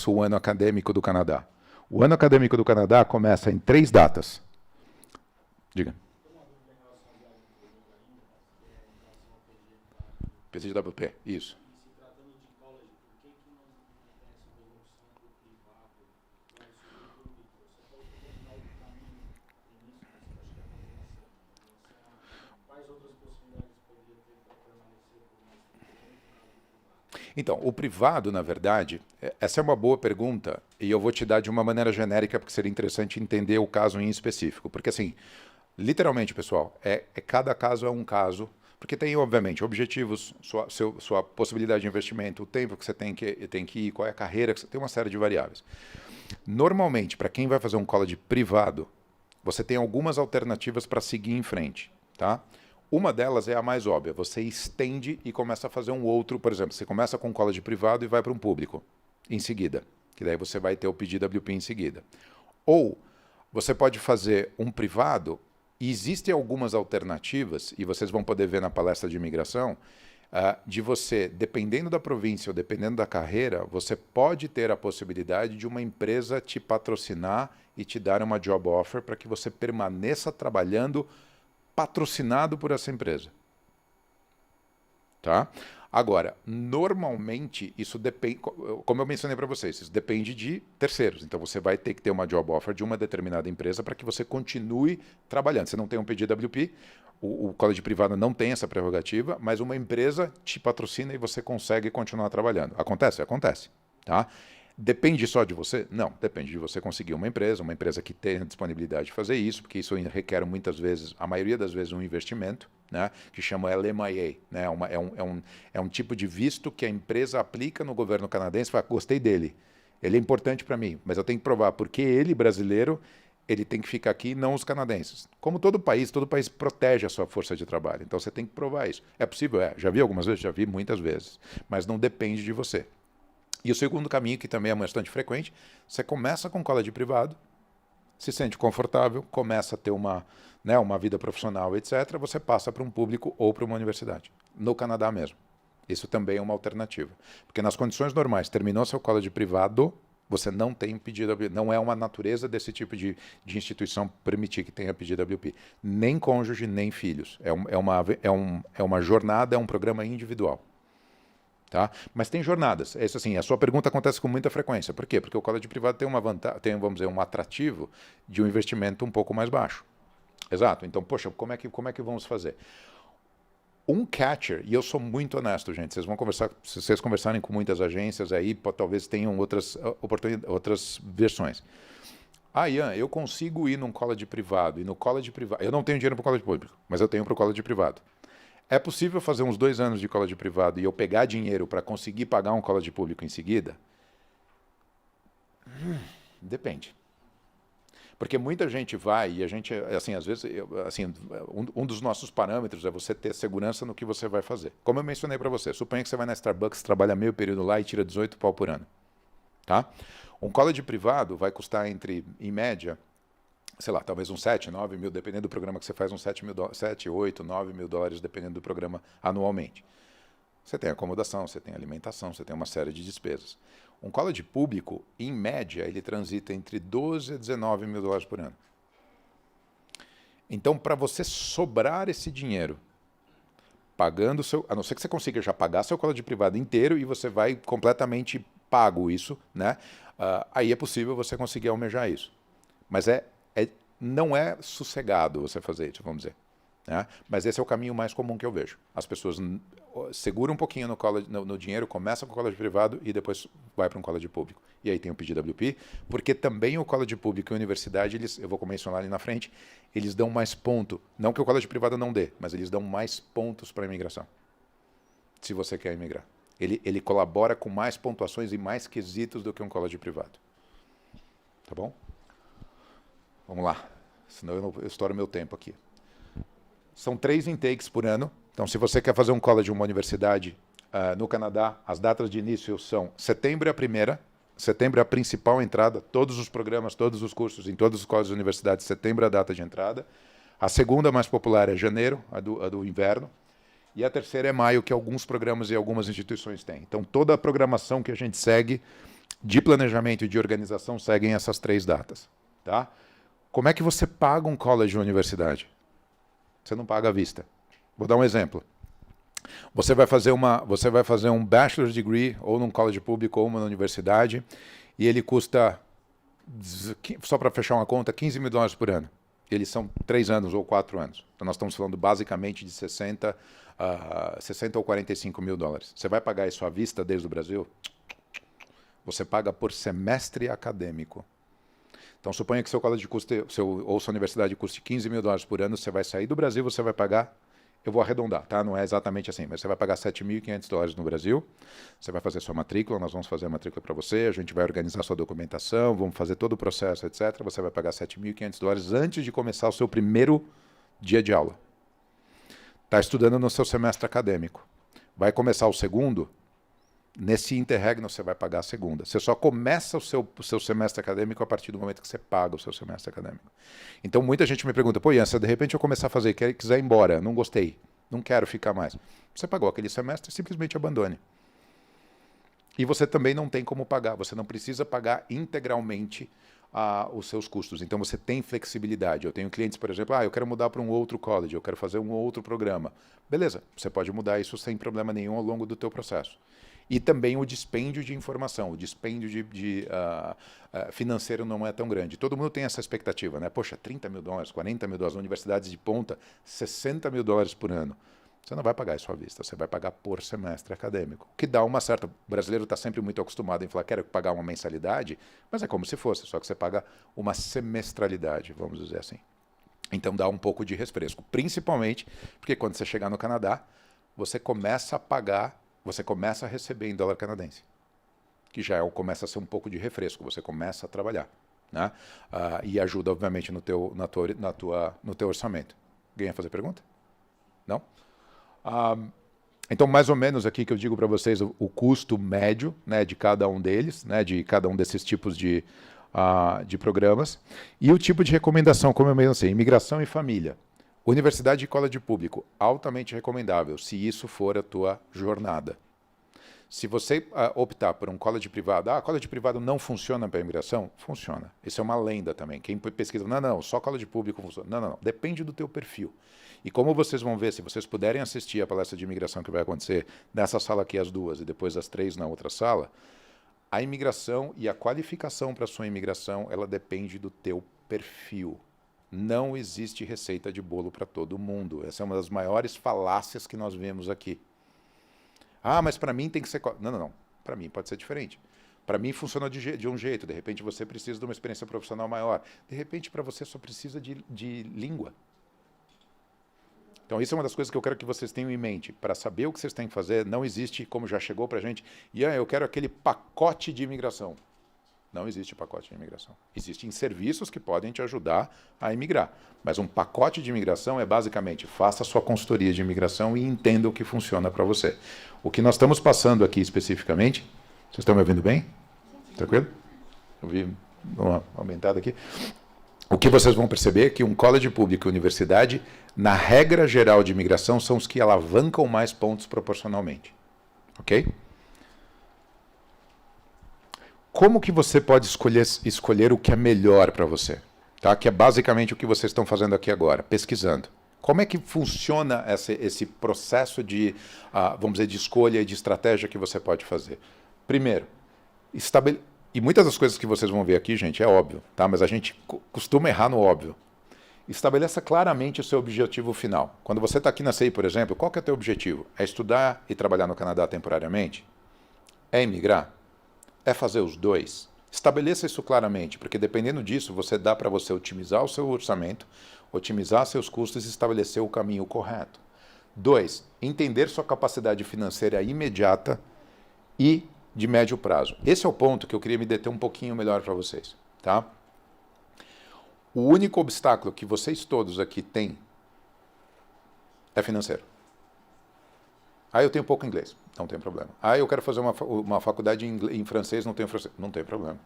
o ano acadêmico do Canadá? O ano acadêmico do Canadá começa em 3 datas. Diga. PCWP, isso. Então, o privado, na verdade, essa é uma boa pergunta e eu vou te dar de uma maneira genérica porque seria interessante entender o caso em específico. Porque, assim, literalmente, pessoal, cada caso é um caso, porque tem, obviamente, objetivos, sua possibilidade de investimento, o tempo que você tem que ir, qual é a carreira, tem uma série de variáveis. Normalmente, para quem vai fazer um college privado, você tem algumas alternativas para seguir em frente, tá? Uma delas é a mais óbvia, você estende e começa a fazer um outro, por exemplo, você começa com um college privado e vai para um público em seguida, que daí você vai ter o PGWP em seguida. Ou você pode fazer um privado, e existem algumas alternativas, e vocês vão poder ver na palestra de imigração, de você, dependendo da província ou dependendo da carreira, você pode ter a possibilidade de uma empresa te patrocinar e te dar uma job offer para que você permaneça trabalhando patrocinado por essa empresa. Tá? Agora, normalmente, isso depende, como eu mencionei para vocês, isso depende de terceiros. Então, você vai ter que ter uma job offer de uma determinada empresa para que você continue trabalhando. Você não tem um PGWP, o college privado não tem essa prerrogativa, mas uma empresa te patrocina e você consegue continuar trabalhando. Acontece? Acontece. Tá? Depende só de você? Não, depende de você conseguir uma empresa que tenha disponibilidade de fazer isso, porque isso requer muitas vezes, a maioria das vezes, um investimento, né, que chama LMIA. Né, é um tipo de visto que a empresa aplica no governo canadense e fala, gostei dele, ele é importante para mim, mas eu tenho que provar porque ele, brasileiro, ele tem que ficar aqui, não os canadenses. Como todo país protege a sua força de trabalho, então você tem que provar isso. É possível? Já vi algumas vezes, já vi muitas vezes, mas não depende de você. E o segundo caminho, que também é bastante frequente, você começa com college privado, se sente confortável, começa a ter uma vida profissional, etc., você passa para um público ou para uma universidade. No Canadá mesmo. Isso também é uma alternativa. Porque nas condições normais, terminou seu college privado, você não tem PGWP. Não é uma natureza desse tipo de instituição permitir que tenha PGWP. Nem cônjuge, nem filhos. É uma jornada, é um programa individual. Tá? Mas tem jornadas. Isso, assim, a sua pergunta acontece com muita frequência. Por quê? Porque o college privado tem uma vantagem, tem, vamos dizer, um atrativo de um investimento um pouco mais baixo. Exato. Então, poxa, como é que vamos fazer? Um catcher, e eu sou muito honesto, gente, vocês vão conversar, se vocês conversarem com muitas agências aí, talvez tenham outras versões. Ian, eu consigo ir num college privado, e no college privado, eu não tenho dinheiro para o college público, mas eu tenho para o college privado. É possível fazer uns 2 anos de college privado e eu pegar dinheiro para conseguir pagar um college público em seguida? Depende. Porque muita gente vai e a gente, assim, às vezes, um dos nossos parâmetros é você ter segurança no que você vai fazer. Como eu mencionei para você, suponha que você vai na Starbucks, trabalha meio período lá e tira 18 pau por ano. Tá? Um college privado vai custar em média, sei lá, talvez uns 7, 9 mil, dependendo do programa que você faz, uns 7, 8, 9 mil dólares, dependendo do programa anualmente. Você tem acomodação, você tem alimentação, você tem uma série de despesas. Um college público, em média, ele transita entre 12 a 19 mil dólares por ano. Então, para você sobrar esse dinheiro, pagando a não ser que você consiga já pagar seu college privado inteiro e você vai completamente pago isso, né? Aí é possível você conseguir almejar isso. Mas não é sossegado você fazer isso, vamos dizer. Né? Mas esse é o caminho mais comum que eu vejo. As pessoas seguram um pouquinho no dinheiro, começam com o college privado e depois vai para um college público. E aí tem o PGWP, porque também o college público e a universidade, eu vou mencionar ali na frente, eles dão mais ponto. Não que o college privado não dê, mas eles dão mais pontos para a imigração. Se você quer imigrar. Ele colabora com mais pontuações e mais quesitos do que um college privado. Tá bom? Vamos lá. Senão eu estouro meu tempo aqui. São 3 intakes por ano. Então, se você quer fazer um college ou uma universidade no Canadá, as datas de início são setembro é a primeira, setembro é a principal entrada, todos os programas, todos os cursos, em todos os colleges e universidades, setembro é a data de entrada. A segunda mais popular é janeiro, a do inverno. E a terceira é maio, que alguns programas e algumas instituições têm. Então, toda a programação que a gente segue, de planejamento e de organização, seguem essas 3 datas. Tá? Como é que você paga um college ou universidade? Você não paga à vista. Vou dar um exemplo. Você vai fazer um bachelor's degree ou num college público ou uma universidade e ele custa, só para fechar uma conta, 15 mil dólares por ano. Eles são 3 anos ou 4 anos. Então nós estamos falando basicamente de 60 ou 45 mil dólares. Você vai pagar isso à vista desde o Brasil? Você paga por semestre acadêmico. Então, suponha que seu college ou sua universidade custe 15 mil dólares por ano, você vai sair do Brasil, você vai pagar, eu vou arredondar, tá? Não é exatamente assim, mas você vai pagar 7.500 dólares no Brasil, você vai fazer sua matrícula, nós vamos fazer a matrícula para você, a gente vai organizar sua documentação, vamos fazer todo o processo, etc. Você vai pagar 7.500 dólares antes de começar o seu primeiro dia de aula. Está estudando no seu semestre acadêmico. Vai começar o segundo. Nesse interregno você vai pagar a segunda. Você só começa o seu semestre acadêmico a partir do momento que você paga o seu semestre acadêmico. Então muita gente me pergunta, pô Ian, se de repente eu começar a fazer e quiser ir embora, não gostei, não quero ficar mais. Você pagou aquele semestre, simplesmente abandone. E você também não tem como pagar, você não precisa pagar integralmente os seus custos. Então você tem flexibilidade. Eu tenho clientes, por exemplo, eu quero mudar para um outro college, eu quero fazer um outro programa. Beleza, você pode mudar isso sem problema nenhum ao longo do teu processo. E também o dispêndio de informação, o dispêndio financeiro não é tão grande. Todo mundo tem essa expectativa, né? Poxa, 30 mil dólares, 40 mil dólares, universidades de ponta, 60 mil dólares por ano. Você não vai pagar isso à vista, você vai pagar por semestre acadêmico. Que dá uma certa... O brasileiro está sempre muito acostumado em falar, quero pagar uma mensalidade, mas é como se fosse, só que você paga uma semestralidade, vamos dizer assim. Então dá um pouco de refresco, principalmente porque quando você chegar no Canadá, você começa a pagar, você começa a receber em dólar canadense, que já começa a ser um pouco de refresco, você começa a trabalhar, né? E ajuda, obviamente, no teu orçamento. Alguém ia fazer pergunta? Não? Então, mais ou menos aqui que eu digo para vocês o custo médio, né, de cada um deles, né, de cada um desses tipos de de programas. E o tipo de recomendação, como eu mesmo sei, imigração e família. Universidade e college público, altamente recomendável, se isso for a tua jornada. Se você optar por um college privado, college privado não funciona para a imigração? Funciona. Isso é uma lenda também. Quem pesquisa, não, só college público funciona. Não. Depende do teu perfil. E como vocês vão ver, se vocês puderem assistir a palestra de imigração que vai acontecer nessa sala aqui às 2 e depois às 3 na outra sala, a imigração e a qualificação para a sua imigração, ela depende do teu perfil. Não existe receita de bolo para todo mundo. Essa é uma das maiores falácias que nós vemos aqui. Mas para mim tem que ser... Não. Para mim pode ser diferente. Para mim funciona de um jeito. De repente você precisa de uma experiência profissional maior. De repente para você só precisa de língua. Então isso é uma das coisas que eu quero que vocês tenham em mente. Para saber o que vocês têm que fazer, não existe, como já chegou para a gente, eu quero aquele pacote de imigração. Não existe pacote de imigração. Existem serviços que podem te ajudar a imigrar. Mas um pacote de imigração é basicamente, faça a sua consultoria de imigração e entenda o que funciona para você. O que nós estamos passando aqui especificamente, vocês estão me ouvindo bem? Tranquilo? Eu vi uma aumentada aqui. O que vocês vão perceber é que um college público e universidade, na regra geral de imigração, são os que alavancam mais pontos proporcionalmente. Ok? Como que você pode escolher o que é melhor para você? Tá? Que é basicamente o que vocês estão fazendo aqui agora, pesquisando. Como é que funciona esse processo de, vamos dizer, de escolha e de estratégia que você pode fazer? Primeiro, e muitas das coisas que vocês vão ver aqui, gente, é óbvio, tá? Mas a gente costuma errar no óbvio. Estabeleça claramente o seu objetivo final. Quando você está aqui na CI, por exemplo, qual que é o teu objetivo? É estudar e trabalhar no Canadá temporariamente? É imigrar? É fazer os dois? Estabeleça isso claramente, porque dependendo disso, dá para você otimizar o seu orçamento, otimizar seus custos e estabelecer o caminho correto. 2. Entender sua capacidade financeira imediata e de médio prazo. Esse é o ponto que eu queria me deter um pouquinho melhor para vocês. Tá? O único obstáculo que vocês todos aqui têm é financeiro. Eu tenho pouco inglês, não tem problema. Eu quero fazer uma faculdade em francês, não tenho francês. Não tem problema.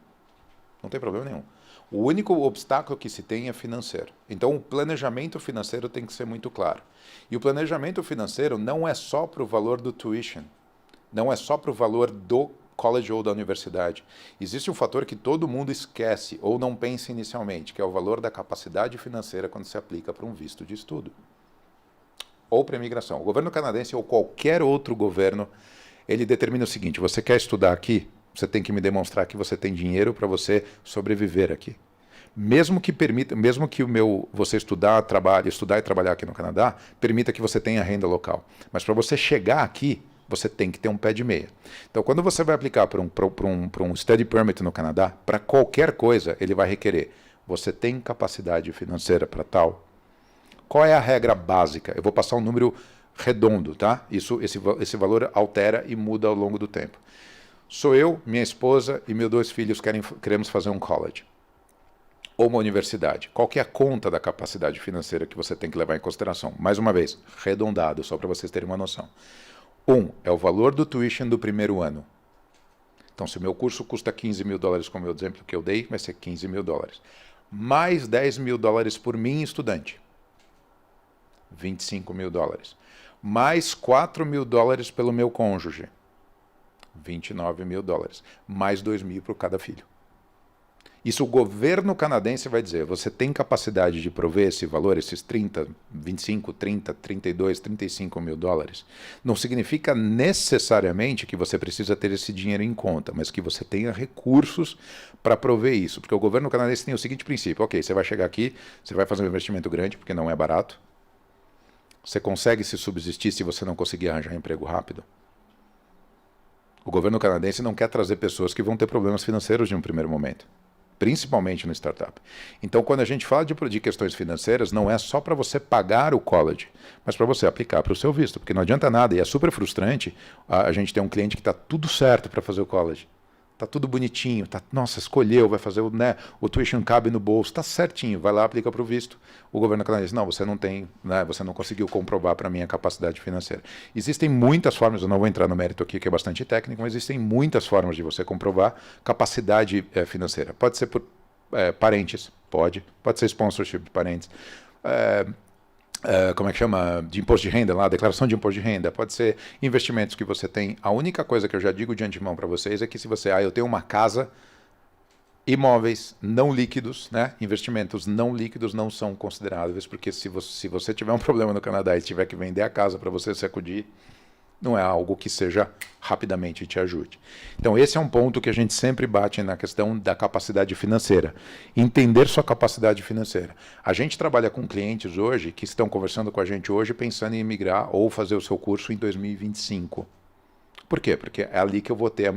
Não tem problema nenhum. O único obstáculo que se tem é financeiro. Então o planejamento financeiro tem que ser muito claro. E o planejamento financeiro não é só para o valor do tuition. Não é só para o valor do college ou da universidade. Existe um fator que todo mundo esquece ou não pensa inicialmente, que é o valor da capacidade financeira quando se aplica para um visto de estudo. Ou para a imigração. O governo canadense ou qualquer outro governo, ele determina o seguinte: você quer estudar aqui, você tem que me demonstrar que você tem dinheiro para você sobreviver aqui. Mesmo que você estudar e trabalhar aqui no Canadá, permita que você tenha renda local. Mas para você chegar aqui, você tem que ter um pé de meia. Então, quando você vai aplicar para um study permit no Canadá, para qualquer coisa, ele vai requerer: você tem capacidade financeira para tal? Qual é a regra básica? Eu vou passar um número redondo, tá? Esse valor altera e muda ao longo do tempo. Sou eu, minha esposa e meus 2 filhos queremos fazer um college ou uma universidade. Qual que é a conta da capacidade financeira que você tem que levar em consideração? Mais uma vez, arredondado, só para vocês terem uma noção. 1 é o valor do tuition do primeiro ano. Então, se o meu curso custa $15.000, como é o exemplo que eu dei, vai ser $15.000. Mais $10.000 por mim, estudante. $25.000. Mais $4.000 pelo meu cônjuge. $29.000. Mais $2.000 por cada filho. Isso o governo canadense vai dizer: você tem capacidade de prover esse valor, esses 30, 25, 30, 32, $35.000. Não significa necessariamente que você precisa ter esse dinheiro em conta, mas que você tenha recursos para prover isso. Porque o governo canadense tem o seguinte princípio: ok, você vai chegar aqui, você vai fazer um investimento grande, porque não é barato. Você consegue se subsistir se você não conseguir arranjar emprego rápido? O governo canadense não quer trazer pessoas que vão ter problemas financeiros de um primeiro momento, principalmente no startup. Então, quando a gente fala de questões financeiras, não é só para você pagar o college, mas para você aplicar para o seu visto, porque não adianta nada, e é super frustrante a gente ter um cliente que está tudo certo para fazer o college. Está tudo bonitinho, nossa, escolheu, vai fazer o tuition cabe no bolso, está certinho, vai lá, aplica para o visto. O governo canadense: não, você não tem, você não conseguiu comprovar para mim a capacidade financeira. Existem muitas formas, eu não vou entrar no mérito aqui, que é bastante técnico, mas existem muitas formas de você comprovar capacidade financeira. Pode ser por parentes, pode ser sponsorship de parentes. Como é que chama? De imposto de renda lá, declaração de imposto de renda, pode ser investimentos que você tem. A única coisa que eu já digo de antemão para vocês é que se você, eu tenho uma casa, imóveis não líquidos, né? Investimentos não líquidos não são consideráveis, porque se você tiver um problema no Canadá e tiver que vender a casa para você se acudir, não é algo que seja rapidamente te ajude. Então esse é um ponto que a gente sempre bate na questão da capacidade financeira. Entender sua capacidade financeira. A gente trabalha com clientes hoje que estão conversando com a gente hoje pensando em emigrar ou fazer o seu curso em 2025. Por quê? Porque é ali que eu vou ter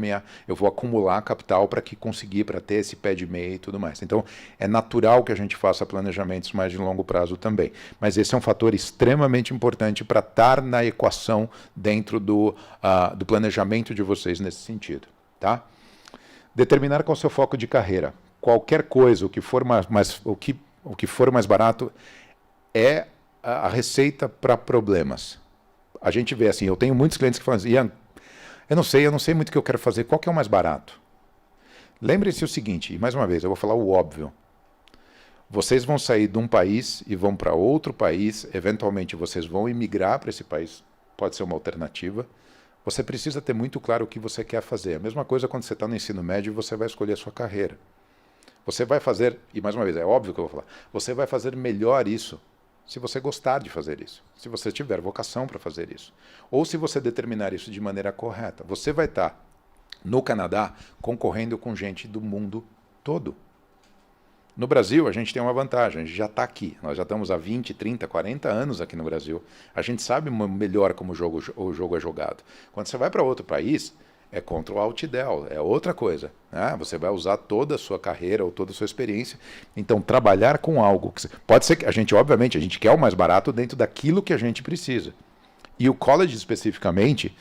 eu vou acumular capital para ter esse pé de meia e tudo mais. Então, é natural que a gente faça planejamentos mais de longo prazo também. Mas esse é um fator extremamente importante para estar na equação dentro do planejamento de vocês nesse sentido, tá? Determinar qual é o seu foco de carreira. Qualquer coisa, o que for mais barato é a receita para problemas. A gente vê assim, eu tenho muitos clientes que falam assim, Ian, eu não sei muito o que eu quero fazer. Qual que é o mais barato? Lembre-se o seguinte, e mais uma vez, eu vou falar o óbvio. Vocês vão sair de um país e vão para outro país, eventualmente vocês vão emigrar para esse país, pode ser uma alternativa. Você precisa ter muito claro o que você quer fazer. A mesma coisa quando você está no ensino médio e você vai escolher a sua carreira. Você vai fazer, e mais uma vez, é óbvio que eu vou falar, você vai fazer melhor isso se você gostar de fazer isso, se você tiver vocação para fazer isso, ou se você determinar isso de maneira correta. Você vai estar no Canadá concorrendo com gente do mundo todo. No Brasil, a gente tem uma vantagem, a gente já está aqui, nós já estamos há 20, 30, 40 anos aqui no Brasil, a gente sabe melhor como o jogo é jogado. Quando você vai para outro país, é contra o Altidel, é outra coisa, né? Você vai usar toda a sua carreira ou toda a sua experiência. Então, trabalhar com algo que pode ser que obviamente, a gente quer o mais barato dentro daquilo que a gente precisa. E o college especificamente,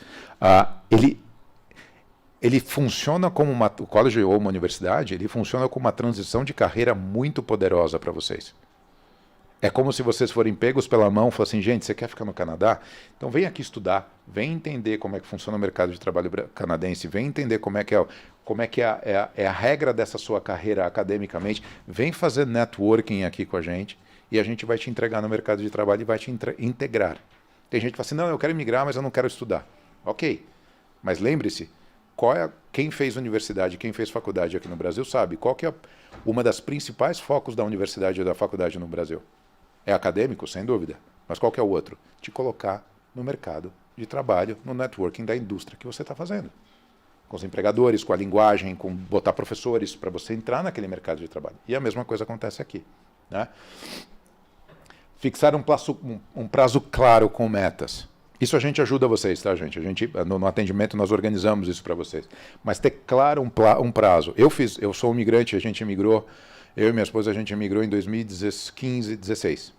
ele funciona como o college ou uma universidade, ele funciona como uma transição de carreira muito poderosa para vocês. É como se vocês forem pegos pela mão e falassem, assim, gente, você quer ficar no Canadá? Então vem aqui estudar, vem entender como é que funciona o mercado de trabalho canadense, vem entender como é que é a regra dessa sua carreira academicamente, vem fazer networking aqui com a gente e a gente vai te entregar no mercado de trabalho e vai te integrar. Tem gente que fala assim, não, eu quero migrar, mas eu não quero estudar. Ok, mas lembre-se, quem fez universidade, quem fez faculdade aqui no Brasil sabe qual que é uma das principais focos da universidade ou da faculdade no Brasil. É acadêmico, sem dúvida. Mas qual que é o outro? Te colocar no mercado de trabalho, no networking da indústria que você está fazendo. Com os empregadores, com a linguagem, com botar professores para você entrar naquele mercado de trabalho. E a mesma coisa acontece aqui, né? Fixar um prazo claro com metas. Isso a gente ajuda vocês, tá, gente? No atendimento nós organizamos isso para vocês. Mas ter claro um prazo. Eu sou um migrante, a gente emigrou. Eu e minha esposa, a gente emigrou em 2015, 16.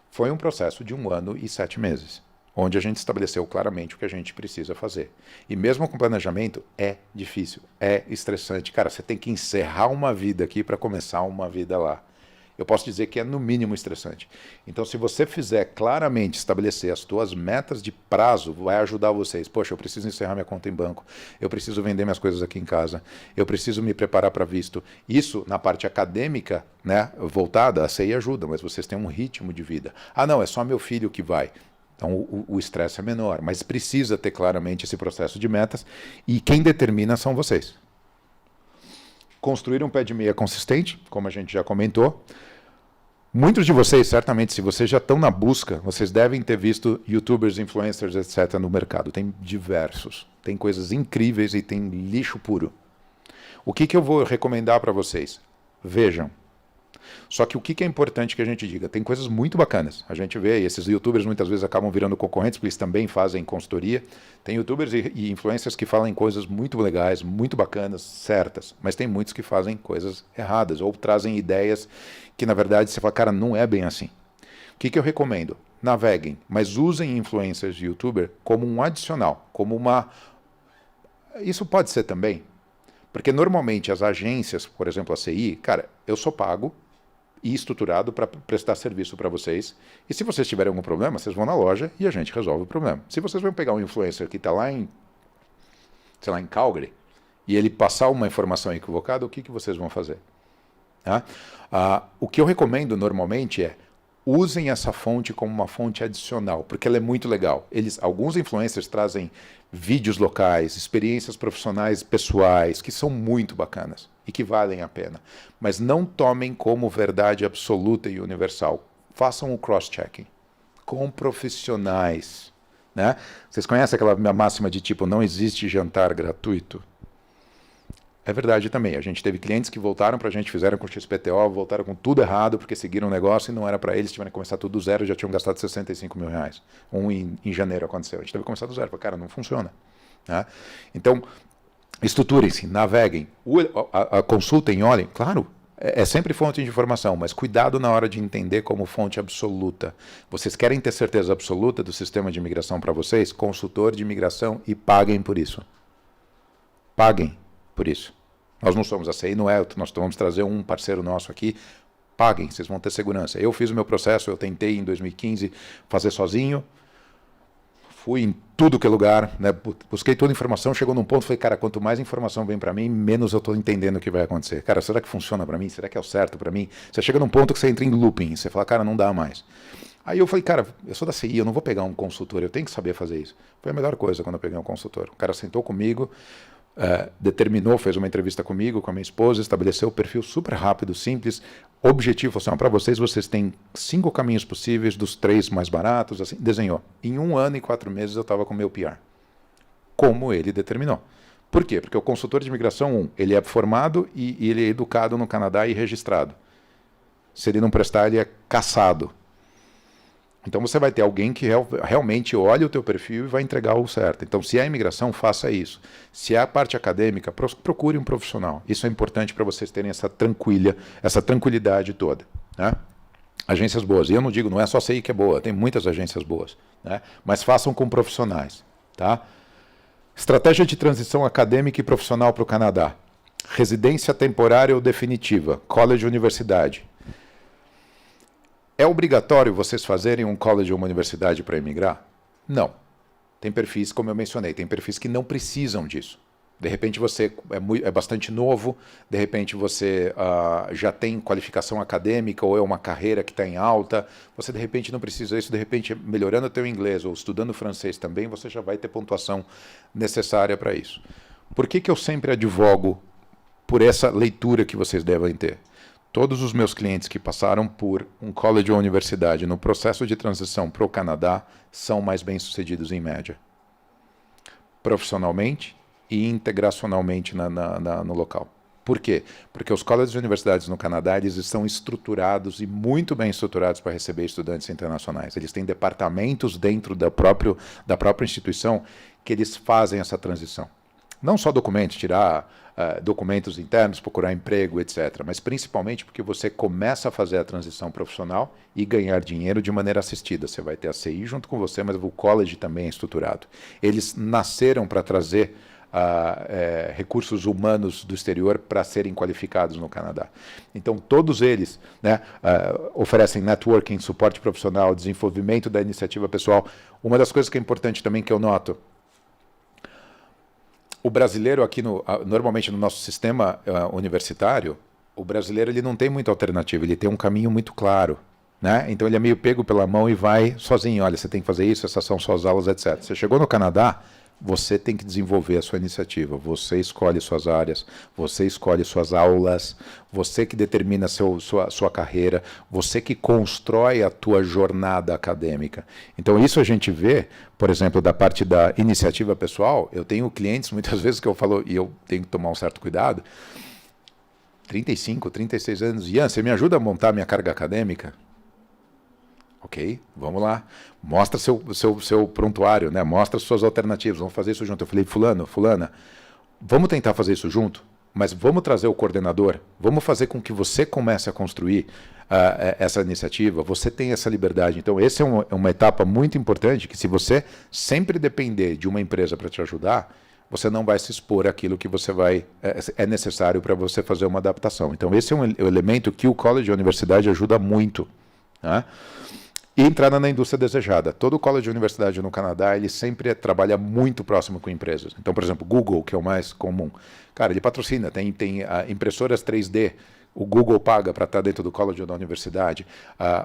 Foi um processo de 1 ano e 7 meses, onde a gente estabeleceu claramente o que a gente precisa fazer. E mesmo com planejamento, é difícil, é estressante. Cara, você tem que encerrar uma vida aqui para começar uma vida lá. Eu posso dizer que é no mínimo estressante. Então, se você fizer claramente estabelecer as suas metas de prazo, vai ajudar vocês. Poxa, eu preciso encerrar minha conta em banco, eu preciso vender minhas coisas aqui em casa, eu preciso me preparar para visto. Isso, na parte acadêmica, né, voltada, a CI ajuda, mas vocês têm um ritmo de vida. Ah, não, é só meu filho que vai. Então, o estresse é menor, mas precisa ter claramente esse processo de metas e quem determina são vocês. Construir um pé de meia consistente, como a gente já comentou. Muitos de vocês, certamente, se vocês já estão na busca, vocês devem ter visto youtubers, influencers, etc. no mercado. Tem diversos. Tem coisas incríveis e tem lixo puro. O que eu vou recomendar para vocês? Vejam. Só que o que é importante que a gente diga? Tem coisas muito bacanas. A gente vê, e esses youtubers muitas vezes acabam virando concorrentes, porque eles também fazem consultoria. Tem youtubers e influencers que falam coisas muito legais, muito bacanas, certas. Mas tem muitos que fazem coisas erradas, ou trazem ideias que na verdade você fala, cara, não é bem assim. O que eu recomendo? Naveguem, mas usem influencers e youtuber como um adicional, como uma... Isso pode ser também, porque normalmente as agências, por exemplo a CI, cara, eu sou pago e estruturado para prestar serviço para vocês. E se vocês tiverem algum problema, vocês vão na loja e a gente resolve o problema. Se vocês vão pegar um influencer que está lá em, sei lá, em Calgary, e ele passar uma informação equivocada, o que vocês vão fazer? Tá? O que eu recomendo normalmente é usem essa fonte como uma fonte adicional, porque ela é muito legal. Alguns influencers trazem vídeos locais, experiências profissionais pessoais, que são muito bacanas e que valem a pena. Mas não tomem como verdade absoluta e universal. Façam o cross-checking com profissionais. Né? Vocês conhecem aquela máxima de tipo, não existe jantar gratuito? É verdade também. A gente teve clientes que voltaram para a gente, fizeram com o XPTO, voltaram com tudo errado, porque seguiram o negócio e não era para eles, tiveram que começar tudo do zero e já tinham gastado 65 mil reais. Em janeiro aconteceu. A gente teve que começar do zero. Cara, não funciona. Né? Então, estruturem-se, naveguem, consultem, olhem. Claro, é sempre fonte de informação, mas cuidado na hora de entender como fonte absoluta. Vocês querem ter certeza absoluta do sistema de imigração para vocês? Consultor de imigração e paguem por isso. Paguem por isso. Nós não somos a CI, não é, nós vamos trazer um parceiro nosso aqui, paguem, vocês vão ter segurança. Eu fiz o meu processo, eu tentei em 2015 fazer sozinho, fui em tudo que é lugar, né, busquei toda a informação, chegou num ponto, falei, cara, quanto mais informação vem para mim, menos eu estou entendendo o que vai acontecer. Cara, será que funciona para mim? Será que é o certo para mim? Você chega num ponto que você entra em looping, você fala, cara, não dá mais. Aí eu falei, cara, eu sou da CI, eu não vou pegar um consultor, eu tenho que saber fazer isso. Foi a melhor coisa quando eu peguei um consultor. O cara sentou comigo, determinou, fez uma entrevista comigo, com a minha esposa, estabeleceu o perfil super rápido, simples, objetivo, assim, para vocês têm 5 caminhos possíveis, dos 3 mais baratos, assim, desenhou. Em 1 ano e 4 meses eu estava com o meu PR. Como ele determinou. Por quê? Porque o consultor de imigração, ele é formado e ele é educado no Canadá e registrado. Se ele não prestar, ele é caçado. Então você vai ter alguém que realmente olha o teu perfil e vai entregar o certo. Então se é a imigração, faça isso. Se é a parte acadêmica, procure um profissional. Isso é importante para vocês terem essa tranquilidade toda. Né? Agências boas. E eu não digo, não é só CI que é boa, tem muitas agências boas. Né? Mas façam com profissionais. Tá? Estratégia de transição acadêmica e profissional para o Canadá. Residência temporária ou definitiva. College ou universidade. É obrigatório vocês fazerem um college ou uma universidade para emigrar? Não. Tem perfis, como eu mencionei, tem perfis que não precisam disso. De repente você é bastante novo, de repente você já tem qualificação acadêmica ou é uma carreira que está em alta, você de repente não precisa disso, de repente melhorando o teu inglês ou estudando francês também, você já vai ter pontuação necessária para isso. Por que eu sempre advogo por essa leitura que vocês devem ter? Todos os meus clientes que passaram por um college ou universidade no processo de transição para o Canadá são mais bem-sucedidos em média. Profissionalmente e integracionalmente no local. Por quê? Porque os colleges e universidades no Canadá eles estão estruturados e muito bem estruturados para receber estudantes internacionais. Eles têm departamentos dentro da própria instituição que eles fazem essa transição. Não só documentos, tirar documentos internos, procurar emprego, etc. Mas principalmente porque você começa a fazer a transição profissional e ganhar dinheiro de maneira assistida. Você vai ter a CI junto com você, mas o college também é estruturado. Eles nasceram para trazer recursos humanos do exterior para serem qualificados no Canadá. Então, todos eles oferecem networking, suporte profissional, desenvolvimento da iniciativa pessoal. Uma das coisas que é importante também que eu noto, o brasileiro aqui, normalmente no nosso sistema universitário, o brasileiro ele não tem muita alternativa, ele tem um caminho muito claro. Né? Então ele é meio pego pela mão e vai sozinho. Olha, você tem que fazer isso, essas são suas aulas, etc. Você chegou no Canadá, você tem que desenvolver a sua iniciativa. Você escolhe suas áreas, você escolhe suas aulas, você que determina sua carreira, você que constrói a tua jornada acadêmica. Então isso a gente vê, por exemplo, da parte da iniciativa pessoal. Eu tenho clientes muitas vezes que eu falo, e eu tenho que tomar um certo cuidado, 35, 36 anos, Ian, você me ajuda a montar minha carga acadêmica? Ok, vamos lá. Mostra seu prontuário, né? Mostra suas alternativas, vamos fazer isso junto. Eu falei, fulana, vamos tentar fazer isso junto, mas vamos trazer o coordenador, vamos fazer com que você comece a construir essa iniciativa, você tem essa liberdade. Então, essa é uma etapa muito importante, que se você sempre depender de uma empresa para te ajudar, você não vai se expor àquilo que você é necessário para você fazer uma adaptação. Então, esse é um elemento que o college e a universidade ajuda muito. Né? E entrada na indústria desejada. Todo college e universidade no Canadá, ele sempre trabalha muito próximo com empresas. Então, por exemplo, Google, que é o mais comum. Cara, ele patrocina, tem impressoras 3D o Google paga para estar dentro do college ou da universidade.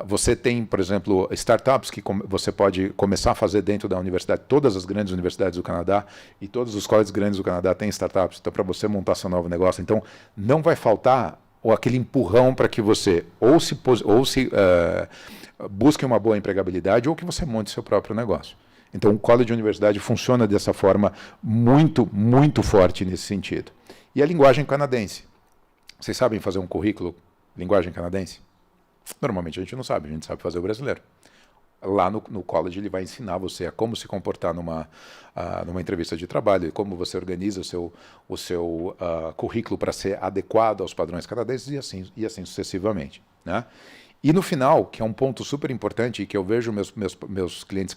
Você tem, por exemplo, startups que você pode começar a fazer dentro da universidade. Todas as grandes universidades do Canadá e todos os colleges grandes do Canadá têm startups. Então, para você montar seu novo negócio. Então, não vai faltar aquele empurrão para que você busque uma boa empregabilidade ou que você monte seu próprio negócio. Então, o college de universidade funciona dessa forma muito, muito forte nesse sentido. E a linguagem canadense. Vocês sabem fazer um currículo linguagem canadense? Normalmente a gente não sabe, a gente sabe fazer o brasileiro. Lá no college ele vai ensinar você a como se comportar numa entrevista de trabalho e como você organiza o seu currículo para ser adequado aos padrões canadenses e assim sucessivamente, né? E no final, que é um ponto super importante e que eu vejo meus clientes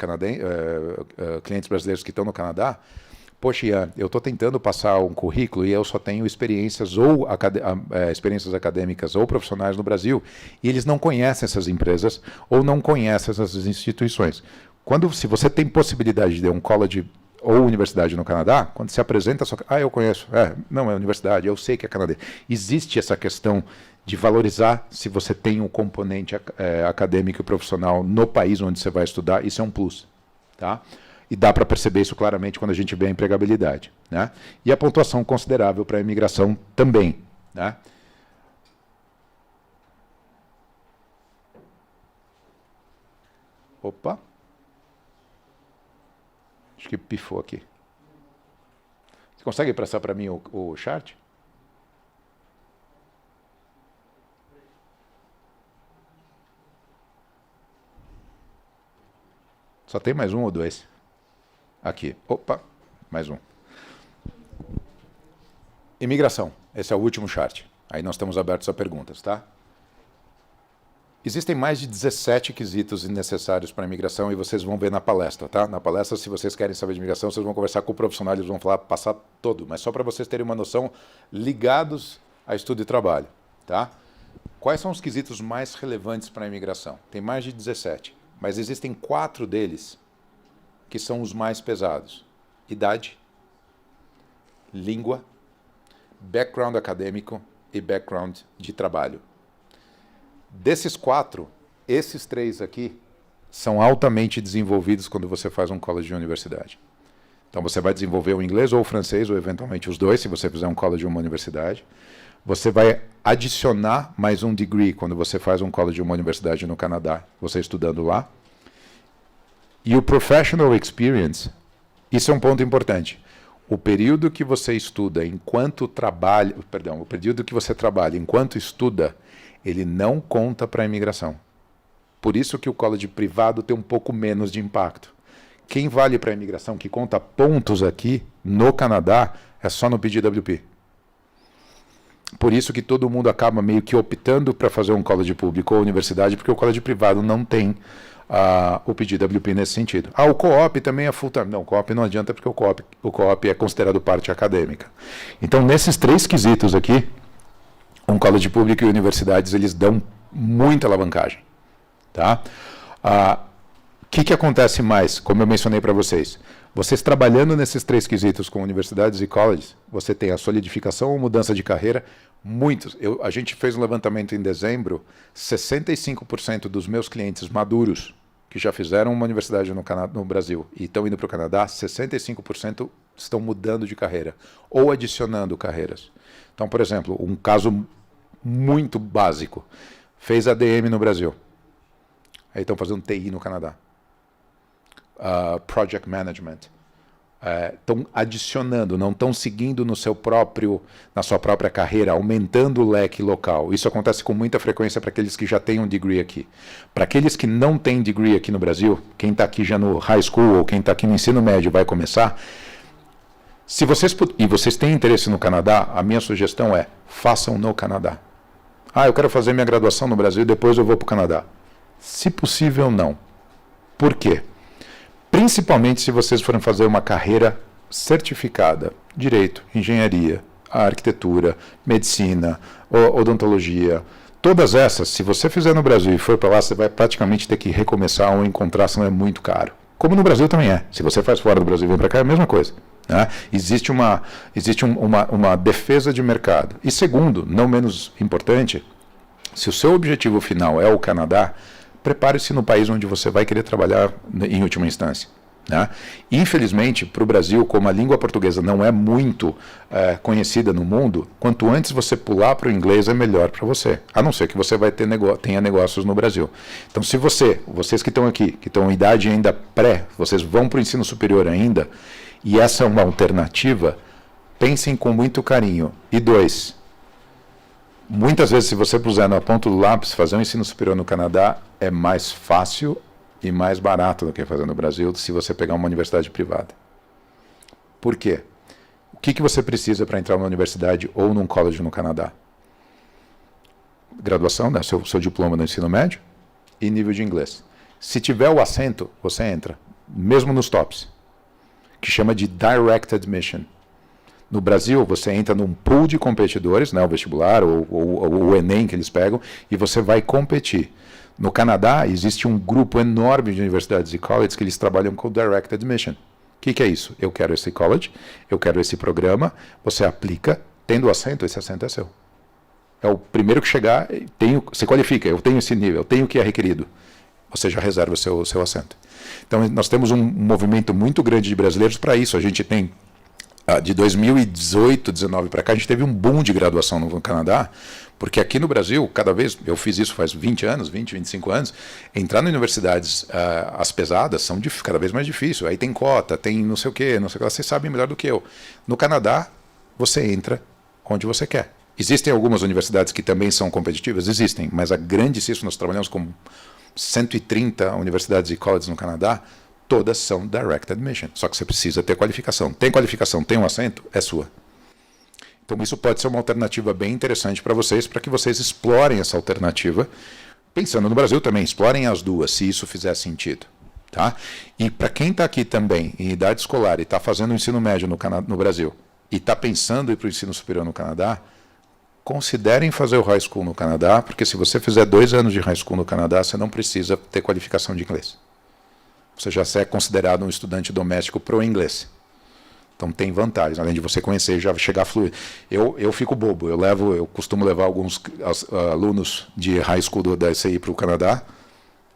clientes brasileiros que estão no Canadá, poxa, Ian, eu estou tentando passar um currículo e eu só tenho experiências experiências acadêmicas ou profissionais no Brasil e eles não conhecem essas empresas ou não conhecem essas instituições. Se você tem possibilidade de ter um college ou universidade no Canadá, quando se apresenta, eu conheço, não é universidade, eu sei que é canadense. Existe essa questão de valorizar se você tem um componente acadêmico e profissional no país onde você vai estudar, isso é um plus, tá? E dá para perceber isso claramente quando a gente vê a empregabilidade, né? E a pontuação considerável para a imigração também, né? Opa! Acho que pifou aqui. Você consegue passar para mim o chart? Só tem mais um ou dois? Aqui. Opa, mais um. Imigração. Esse é o último chart. Aí nós estamos abertos a perguntas, tá? Existem mais de 17 quesitos necessários para a imigração e vocês vão ver na palestra, tá? Na palestra, se vocês querem saber de imigração, vocês vão conversar com o profissional, eles vão passar todo. Mas só para vocês terem uma noção, ligados a estudo e trabalho, tá? Quais são os quesitos mais relevantes para a imigração? Tem mais de 17. Mas existem 4 deles que são os mais pesados. Idade, língua, background acadêmico e background de trabalho. Desses 4, esses 3 aqui são altamente desenvolvidos quando você faz um college de universidade. Então você vai desenvolver o inglês ou o francês, ou eventualmente os dois, se você fizer um college de uma universidade. Você vai adicionar mais um degree quando você faz um college de uma universidade no Canadá, você estudando lá. E o professional experience, isso é um ponto importante. O período que você estuda enquanto trabalha, o período que você trabalha enquanto estuda, ele não conta para a imigração. Por isso que o college privado tem um pouco menos de impacto. Quem vale para a imigração, que conta pontos aqui no Canadá, é só no PGWP. Por isso que todo mundo acaba meio que optando para fazer um college público ou universidade, porque o college privado não tem o PGWP nesse sentido. O co-op também é full-time. Não, o co-op não adianta porque o co-op é considerado parte acadêmica. Então, nesses 3 quesitos aqui, um college público e universidades, eles dão muita alavancagem. Tá? O que acontece mais? Como eu mencionei para vocês, vocês trabalhando nesses 3 quesitos com universidades e colleges, você tem a solidificação ou mudança de carreira. A gente fez um levantamento em dezembro, 65% dos meus clientes maduros, que já fizeram uma universidade no Brasil e estão indo para o Canadá, 65% estão mudando de carreira ou adicionando carreiras. Então, por exemplo, um caso muito básico, fez ADM no Brasil, aí estão fazendo TI no Canadá. Project Management. Estão adicionando, não estão seguindo na sua própria carreira, aumentando o leque local. Isso acontece com muita frequência para aqueles que já têm um degree aqui. Para aqueles que não têm degree aqui no Brasil, quem está aqui já no high school ou quem está aqui no ensino médio vai começar, e vocês têm interesse no Canadá, a minha sugestão é, façam no Canadá. Eu quero fazer minha graduação no Brasil e depois eu vou para o Canadá. Se possível, não. Por quê? Principalmente se vocês forem fazer uma carreira certificada, direito, engenharia, arquitetura, medicina, odontologia, todas essas, se você fizer no Brasil e for para lá, você vai praticamente ter que recomeçar ou encontrar, senão é muito caro. Como no Brasil também é. Se você faz fora do Brasil e vem para cá, é a mesma coisa. Né? Existe uma defesa de mercado. E segundo, não menos importante, se o seu objetivo final é o Canadá, prepare-se no país onde você vai querer trabalhar em última instância. Né? Infelizmente, para o Brasil, como a língua portuguesa não é muito conhecida no mundo, quanto antes você pular para o inglês é melhor para você, a não ser que você tenha negócios no Brasil. Então, se vocês que estão aqui, que estão em idade ainda pré, vocês vão para o ensino superior ainda, e essa é uma alternativa, pensem com muito carinho. E dois, muitas vezes, se você puser na ponta do lápis, fazer um ensino superior no Canadá é mais fácil e mais barato do que fazer no Brasil se você pegar uma universidade privada. Por quê? O que você precisa para entrar numa universidade ou num college no Canadá? Graduação, né? seu diploma no ensino médio e nível de inglês. Se tiver o assento, você entra, mesmo nos tops, que chama de Direct Admission. No Brasil, você entra num pool de competidores, né, o vestibular ou o Enem que eles pegam, e você vai competir. No Canadá, existe um grupo enorme de universidades e colleges que eles trabalham com Direct Admission. O que é isso? Eu quero esse college, eu quero esse programa, você aplica, tendo assento, esse assento é seu. É o primeiro que chegar, você qualifica, eu tenho esse nível, eu tenho o que é requerido. Você já reserva o seu assento. Então, nós temos um movimento muito grande de brasileiros para isso. A gente tem, de 2018, 2019 para cá, a gente teve um boom de graduação no Canadá, porque aqui no Brasil, cada vez, eu fiz isso faz 20 anos, 20, 25 anos, entrar em universidades, as pesadas, são cada vez mais difícil. Aí tem cota, tem não sei o que, vocês sabem melhor do que eu. No Canadá, você entra onde você quer. Existem algumas universidades que também são competitivas? Existem, mas a grande, se nós trabalhamos com 130 universidades e colleges no Canadá, todas são Direct Admission. Só que você precisa ter qualificação. Tem qualificação, tem um assento, é sua. Então isso pode ser uma alternativa bem interessante para que vocês explorem essa alternativa. Pensando no Brasil também, explorem as duas, se isso fizer sentido. Tá? E para quem está aqui também, em idade escolar, e está fazendo o ensino médio no Brasil, e está pensando em ir para o ensino superior no Canadá, considerem fazer o high school no Canadá, porque se você fizer 2 anos de high school no Canadá, você não precisa ter qualificação de inglês. Você já é considerado um estudante doméstico pro inglês. Então tem vantagens, além de você conhecer, já chegar fluido. Eu fico bobo, eu costumo levar alguns alunos de high school da SAI para o Canadá,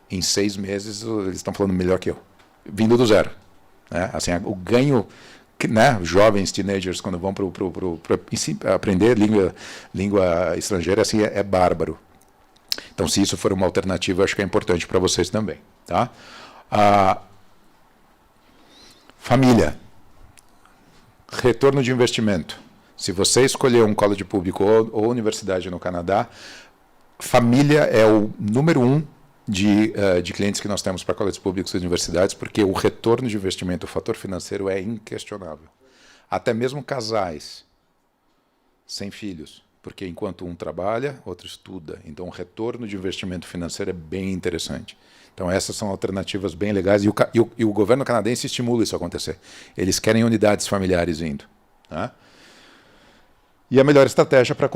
em 6 meses eles estão falando melhor que eu, vindo do zero. Né? Assim, o ganho, né, jovens, teenagers, quando vão para aprender língua estrangeira, assim, é bárbaro. Então, se isso for uma alternativa, eu acho que é importante para vocês também. Tá? Família. Retorno de investimento. Se você escolher um college público ou universidade no Canadá, família é o número 1 de clientes que nós temos para colégios públicos e universidades, porque o retorno de investimento, o fator financeiro é inquestionável. Até mesmo casais sem filhos, porque enquanto um trabalha, outro estuda. Então o retorno de investimento financeiro é bem interessante. Então essas são alternativas bem legais e o governo canadense estimula isso a acontecer. Eles querem unidades familiares vindo. Tá? E a melhor estratégia para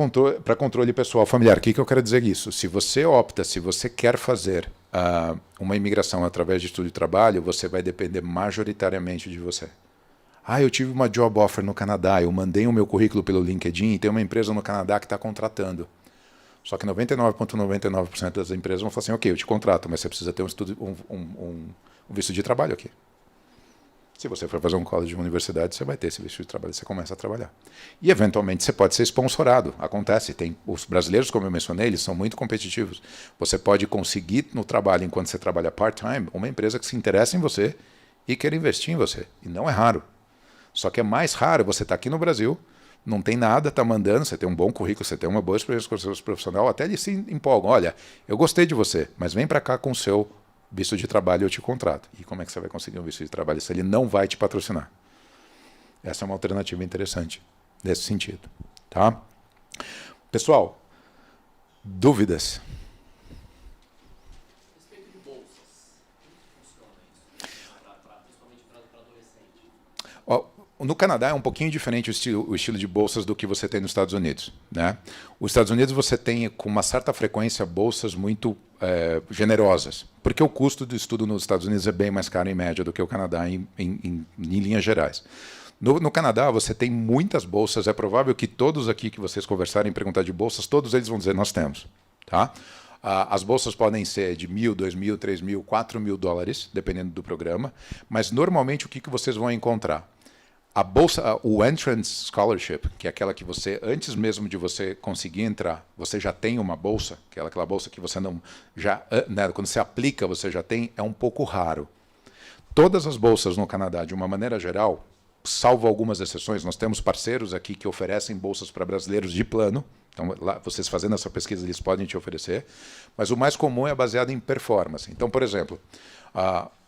controle pessoal familiar. O que eu quero dizer isso? Se você quer fazer uma imigração através de estudo e trabalho, você vai depender majoritariamente de você. Eu tive uma job offer no Canadá, eu mandei o meu currículo pelo LinkedIn e tem uma empresa no Canadá que está contratando. Só que 99,99% das empresas vão falar assim, ok, eu te contrato, mas você precisa ter um visto de trabalho aqui. Se você for fazer um college de uma universidade, você vai ter esse visto de trabalho, você começa a trabalhar. E, eventualmente, você pode ser sponsorado. Acontece, os brasileiros, como eu mencionei, eles são muito competitivos. Você pode conseguir no trabalho, enquanto você trabalha part-time, uma empresa que se interessa em você e quer investir em você. E não é raro. Só que é mais raro você estar aqui no Brasil, não tem nada, está mandando, você tem um bom currículo, você tem uma boa experiência com o seu profissional, até eles se empolgam. Olha, eu gostei de você, mas vem para cá com o seu visto de trabalho, eu te contrato. E como é que você vai conseguir um visto de trabalho se ele não vai te patrocinar? Essa é uma alternativa interessante nesse sentido. Tá? Pessoal, dúvidas? Respeito de bolsas, como funciona isso, principalmente para adolescente? No Canadá é um pouquinho diferente o estilo de bolsas do que você tem nos Estados Unidos. Né? Os Estados Unidos você tem com uma certa frequência bolsas muito generosas, porque o custo do estudo nos Estados Unidos é bem mais caro em média do que o Canadá em linhas gerais. No Canadá, você tem muitas bolsas. É provável que todos aqui que vocês conversarem e perguntar de bolsas, todos eles vão dizer, nós temos. Tá? As bolsas podem ser de $1.000, $2.000, $3.000, $4.000, dependendo do programa. Mas, normalmente, o que vocês vão encontrar? A bolsa, o Entrance Scholarship, que é aquela que você, antes mesmo de você conseguir entrar, você já tem uma bolsa, que é aquela bolsa que você não... né, quando você aplica, você já tem, é um pouco raro. Todas as bolsas no Canadá, de uma maneira geral, salvo algumas exceções, nós temos parceiros aqui que oferecem bolsas para brasileiros de plano. Então, lá, vocês fazendo essa pesquisa, eles podem te oferecer. Mas o mais comum é baseado em performance. Então, por exemplo,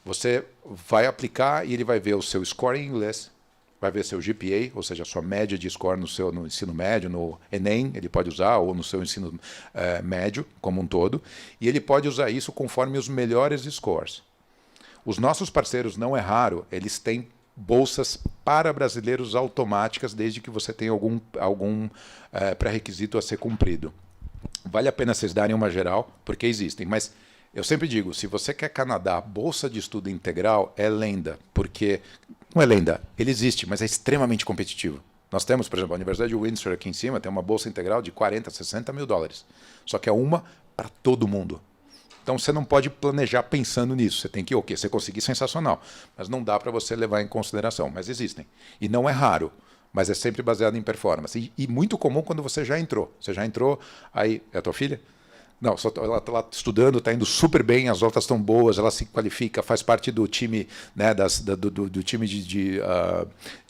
você vai aplicar e ele vai ver o seu score em inglês, vai ver seu GPA, ou seja, a sua média de score no ensino médio, no Enem, ele pode usar, ou no seu ensino médio como um todo. E ele pode usar isso conforme os melhores scores. Os nossos parceiros, não é raro, eles têm bolsas para brasileiros automáticas, desde que você tenha algum pré-requisito a ser cumprido. Vale a pena vocês darem uma geral, porque existem. Mas eu sempre digo, se você quer Canadá, bolsa de estudo integral é lenda, porque não é lenda, ele existe, mas é extremamente competitivo. Nós temos, por exemplo, a Universidade de Windsor aqui em cima, tem uma bolsa integral de $40, $60 mil. Só que é uma para todo mundo. Então você não pode planejar pensando nisso. Você tem que, ok, você conseguir sensacional, mas não dá para você levar em consideração. Mas existem. E não é raro, mas é sempre baseado em performance. E muito comum quando você já entrou. Você já entrou, aí... É a tua filha? Não, ela está lá estudando, está indo super bem, as notas estão boas, ela se qualifica, faz parte do time, né, do time de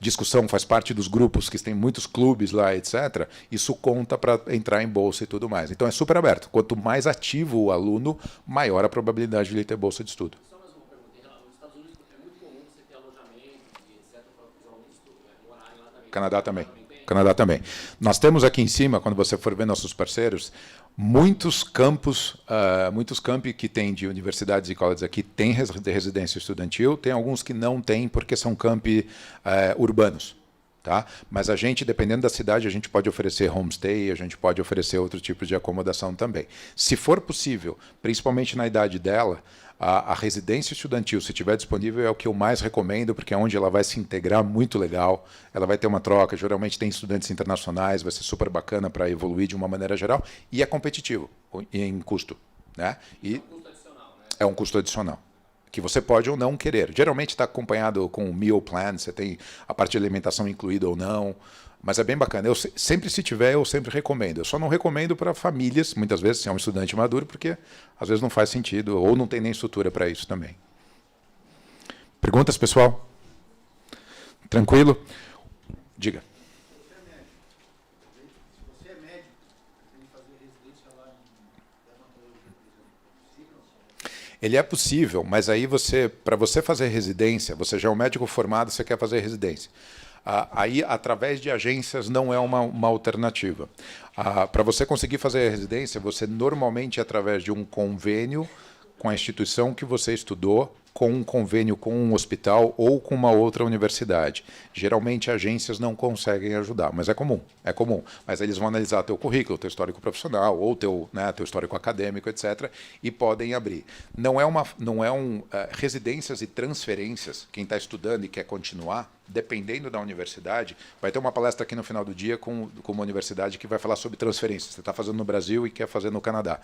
discussão, faz parte dos grupos, que tem muitos clubes lá, etc. Isso conta para entrar em bolsa e tudo mais. Então é super aberto. Quanto mais ativo o aluno, maior a probabilidade de ele ter bolsa de estudo. Só mais uma pergunta. Nos Estados Unidos é muito comum você ter alojamento e etc. para os alunos morarem lá também. Canadá também. Canadá também. Nós temos aqui em cima, quando você for ver nossos parceiros, muitos campi que tem de universidades e colleges aqui têm residência estudantil, tem alguns que não têm porque são campi urbanos. Tá? Mas a gente, dependendo da cidade, a gente pode oferecer homestay, a gente pode oferecer outro tipo de acomodação também. Se for possível, principalmente na idade dela, a residência estudantil, se estiver disponível, é o que eu mais recomendo, porque é onde ela vai se integrar muito legal, ela vai ter uma troca, geralmente tem estudantes internacionais, vai ser super bacana para evoluir de uma maneira geral, e é competitivo em custo. Né? E é um custo adicional, né? É um custo adicional, que você pode ou não querer. Geralmente está acompanhado com o meal plan, você tem a parte de alimentação incluída ou não, mas é bem bacana. Eu sempre, se tiver, eu sempre recomendo. Eu só não recomendo para famílias, muitas vezes, se é um estudante maduro, porque às vezes não faz sentido, ou não tem nem estrutura para isso também. Perguntas, pessoal? Tranquilo? Diga. Se você é médico, tem que fazer residência lá em dermatologia, por exemplo. É possível? Ele é possível, mas aí para você fazer residência, você já é um médico formado, você quer fazer residência. Aí, através de agências, não é uma alternativa. Para você conseguir fazer a residência, você normalmente, através de um convênio com a instituição que você estudou, com um convênio com um hospital ou com uma outra universidade. Geralmente, agências não conseguem ajudar, mas é comum. Mas eles vão analisar teu currículo, teu histórico profissional, ou teu histórico acadêmico, etc., e podem abrir. Residências e transferências, quem está estudando e quer continuar, dependendo da universidade, vai ter uma palestra aqui no final do dia com uma universidade que vai falar sobre transferências. Você está fazendo no Brasil e quer fazer no Canadá.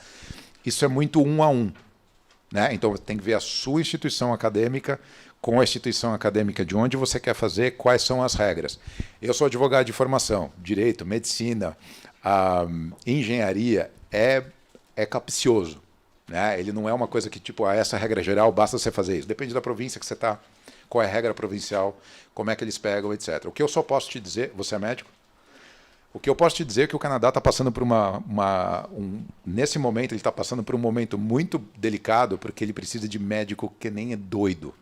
Isso é muito 1 a 1. Né? Então, tem que ver a sua instituição acadêmica com a instituição acadêmica de onde você quer fazer, quais são as regras. Eu sou advogado de formação, direito, medicina, engenharia é capcioso. Né? Ele não é uma coisa que, tipo, essa regra geral, basta você fazer isso. Depende da província que você está, qual é a regra provincial, como é que eles pegam, etc. O que eu só posso te dizer, você é médico? O que eu posso te dizer é que o Canadá está passando por nesse momento, ele está passando por um momento muito delicado, porque ele precisa de médico que nem é doido.